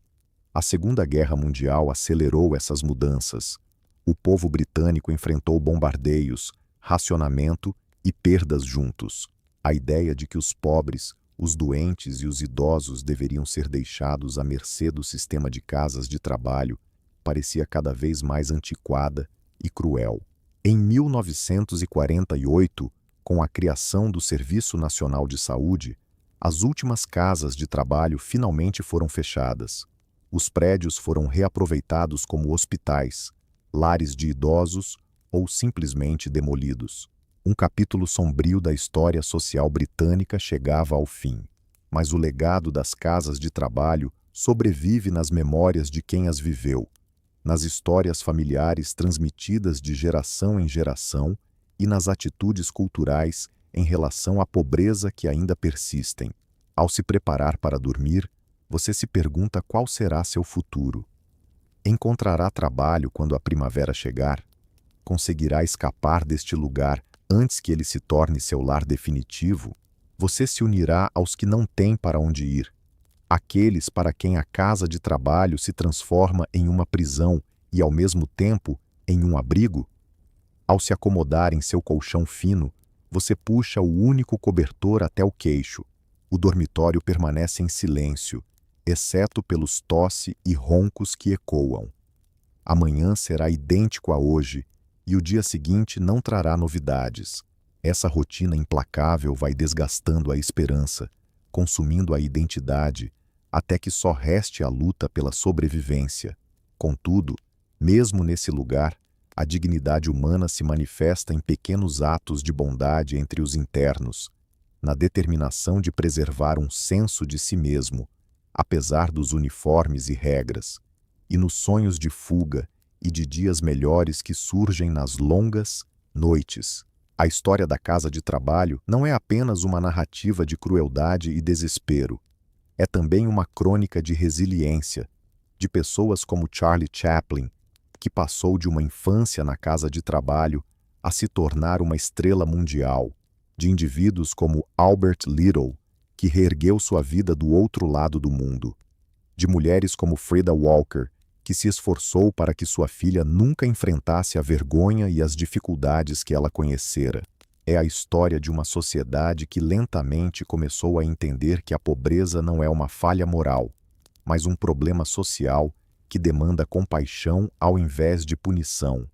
A Segunda Guerra Mundial acelerou essas mudanças. O povo britânico enfrentou bombardeios, racionamento e perdas juntos. A ideia de que os pobres, os doentes e os idosos deveriam ser deixados à mercê do sistema de casas de trabalho parecia cada vez mais antiquada e cruel. Em 1948, com a criação do Serviço Nacional de Saúde, as últimas casas de trabalho finalmente foram fechadas. Os prédios foram reaproveitados como hospitais, lares de idosos ou simplesmente demolidos. Um capítulo sombrio da história social britânica chegava ao fim, mas o legado das casas de trabalho sobrevive nas memórias de quem as viveu, nas histórias familiares transmitidas de geração em geração e nas atitudes culturais em relação à pobreza que ainda persistem. Ao se preparar para dormir, você se pergunta qual será seu futuro. Encontrará trabalho quando a primavera chegar? Conseguirá escapar deste lugar antes que ele se torne seu lar definitivo? Você se unirá aos que não têm para onde ir, aqueles para quem a casa de trabalho se transforma em uma prisão e, ao mesmo tempo, em um abrigo? Ao se acomodar em seu colchão fino, você puxa o único cobertor até o queixo. O dormitório permanece em silêncio, exceto pelos tosse e roncos que ecoam. Amanhã será idêntico a hoje, e o dia seguinte não trará novidades. Essa rotina implacável vai desgastando a esperança, consumindo a identidade, até que só reste a luta pela sobrevivência. Contudo, mesmo nesse lugar, a dignidade humana se manifesta em pequenos atos de bondade entre os internos, na determinação de preservar um senso de si mesmo, apesar dos uniformes e regras, e nos sonhos de fuga e de dias melhores que surgem nas longas noites. A história da casa de trabalho não é apenas uma narrativa de crueldade e desespero. É também uma crônica de resiliência, de pessoas como Charlie Chaplin, que passou de uma infância na casa de trabalho a se tornar uma estrela mundial, de indivíduos como Albert Little, que reergueu sua vida do outro lado do mundo, de mulheres como Frida Walker, que se esforçou para que sua filha nunca enfrentasse a vergonha e as dificuldades que ela conhecera. É a história de uma sociedade que lentamente começou a entender que a pobreza não é uma falha moral, mas um problema social que demanda compaixão ao invés de punição.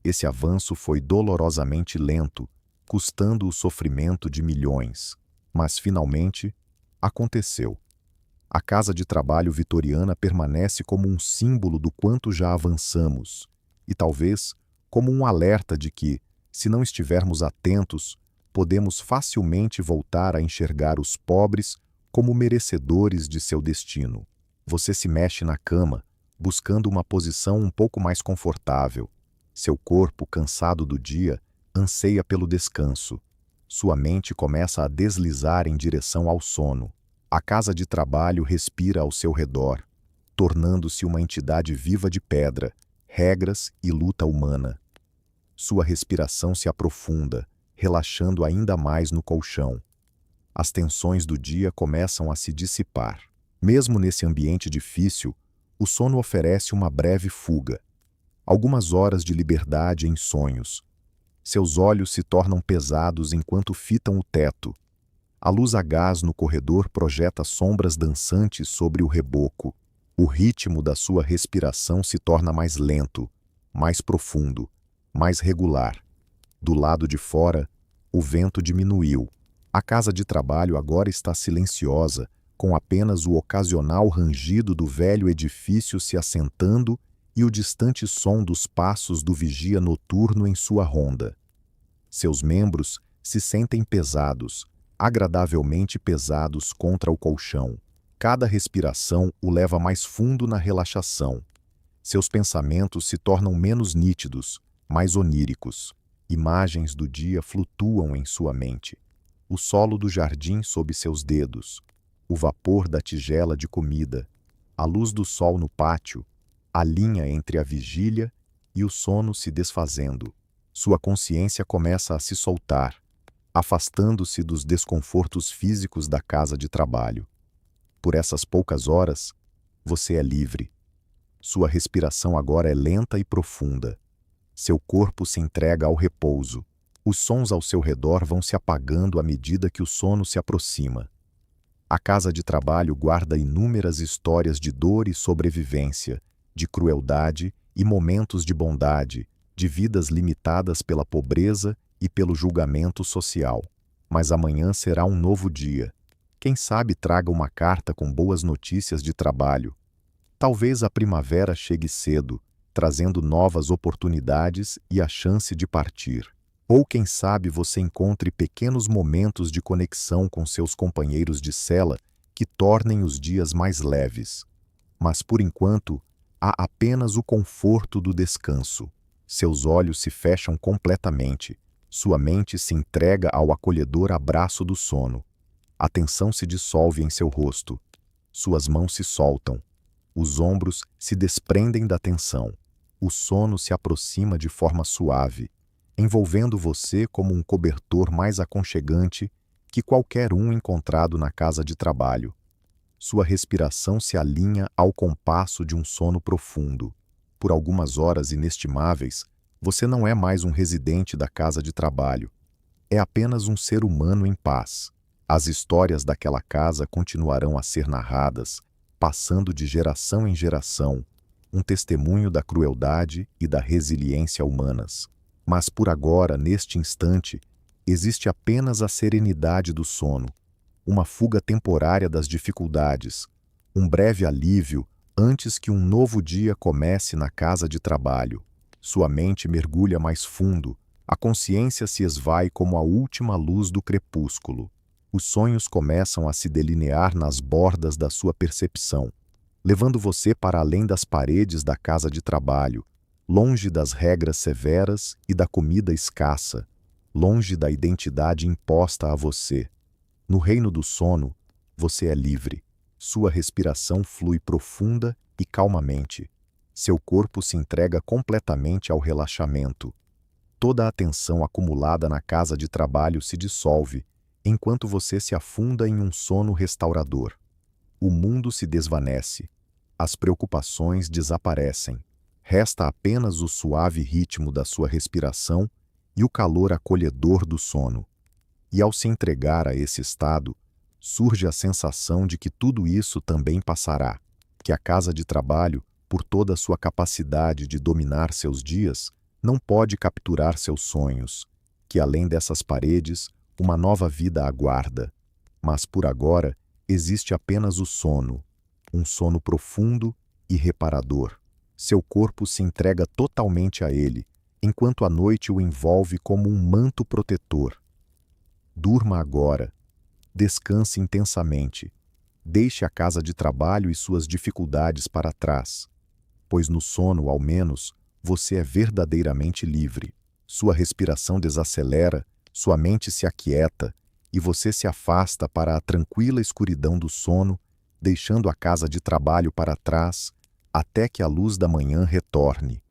Esse avanço foi dolorosamente lento, custando o sofrimento de milhões. Mas, finalmente, aconteceu. A casa de trabalho vitoriana permanece como um símbolo do quanto já avançamos, e talvez como um alerta de que, se não estivermos atentos, podemos facilmente voltar a enxergar os pobres como merecedores de seu destino. Você se mexe na cama, buscando uma posição um pouco mais confortável. Seu corpo, cansado do dia, anseia pelo descanso. Sua mente começa a deslizar em direção ao sono. A casa de trabalho respira ao seu redor, tornando-se uma entidade viva de pedra, regras e luta humana. Sua respiração se aprofunda, relaxando ainda mais no colchão. As tensões do dia começam a se dissipar. Mesmo nesse ambiente difícil, o sono oferece uma breve fuga. Algumas horas de liberdade em sonhos. Seus olhos se tornam pesados enquanto fitam o teto. A luz a gás no corredor projeta sombras dançantes sobre o reboco. O ritmo da sua respiração se torna mais lento, mais profundo, mais regular. Do lado de fora, o vento diminuiu. A casa de trabalho agora está silenciosa, com apenas o ocasional rangido do velho edifício se assentando e o distante som dos passos do vigia noturno em sua ronda. Seus membros se sentem pesados, agradavelmente pesados contra o colchão. Cada respiração o leva mais fundo na relaxação. Seus pensamentos se tornam menos nítidos, mais oníricos. Imagens do dia flutuam em sua mente. O solo do jardim sob seus dedos, o vapor da tigela de comida, a luz do sol no pátio, a linha entre a vigília e o sono se desfazendo. Sua consciência começa a se soltar, afastando-se dos desconfortos físicos da casa de trabalho. Por essas poucas horas, você é livre. Sua respiração agora é lenta e profunda. Seu corpo se entrega ao repouso. Os sons ao seu redor vão se apagando à medida que o sono se aproxima. A casa de trabalho guarda inúmeras histórias de dor e sobrevivência, de crueldade e momentos de bondade, de vidas limitadas pela pobreza e pelo julgamento social. Mas amanhã será um novo dia. Quem sabe traga uma carta com boas notícias de trabalho. Talvez a primavera chegue cedo, trazendo novas oportunidades e a chance de partir. Ou quem sabe você encontre pequenos momentos de conexão com seus companheiros de cela que tornem os dias mais leves. Mas por enquanto, há apenas o conforto do descanso. Seus olhos se fecham completamente. Sua mente se entrega ao acolhedor abraço do sono. A tensão se dissolve em seu rosto. Suas mãos se soltam. Os ombros se desprendem da tensão. O sono se aproxima de forma suave, envolvendo você como um cobertor mais aconchegante que qualquer um encontrado na casa de trabalho. Sua respiração se alinha ao compasso de um sono profundo. Por algumas horas inestimáveis, você não é mais um residente da casa de trabalho. É apenas um ser humano em paz. As histórias daquela casa continuarão a ser narradas, passando de geração em geração, um testemunho da crueldade e da resiliência humanas. Mas por agora, neste instante, existe apenas a serenidade do sono, uma fuga temporária das dificuldades, um breve alívio antes que um novo dia comece na casa de trabalho. Sua mente mergulha mais fundo, a consciência se esvai como a última luz do crepúsculo. Os sonhos começam a se delinear nas bordas da sua percepção, levando você para além das paredes da casa de trabalho, longe das regras severas e da comida escassa, longe da identidade imposta a você. No reino do sono, você é livre. Sua respiração flui profunda e calmamente. Seu corpo se entrega completamente ao relaxamento. Toda a tensão acumulada na casa de trabalho se dissolve, enquanto você se afunda em um sono restaurador. O mundo se desvanece. As preocupações desaparecem. Resta apenas o suave ritmo da sua respiração e o calor acolhedor do sono. E ao se entregar a esse estado, surge a sensação de que tudo isso também passará, que a casa de trabalho, por toda a sua capacidade de dominar seus dias, não pode capturar seus sonhos, que além dessas paredes, uma nova vida aguarda. Mas por agora, existe apenas o sono, um sono profundo e reparador. Seu corpo se entrega totalmente a ele, enquanto a noite o envolve como um manto protetor. Durma agora. Descanse intensamente. Deixe a casa de trabalho e suas dificuldades para trás, pois no sono, ao menos, você é verdadeiramente livre. Sua respiração desacelera, sua mente se aquieta e você se afasta para a tranquila escuridão do sono, deixando a casa de trabalho para trás até que a luz da manhã retorne.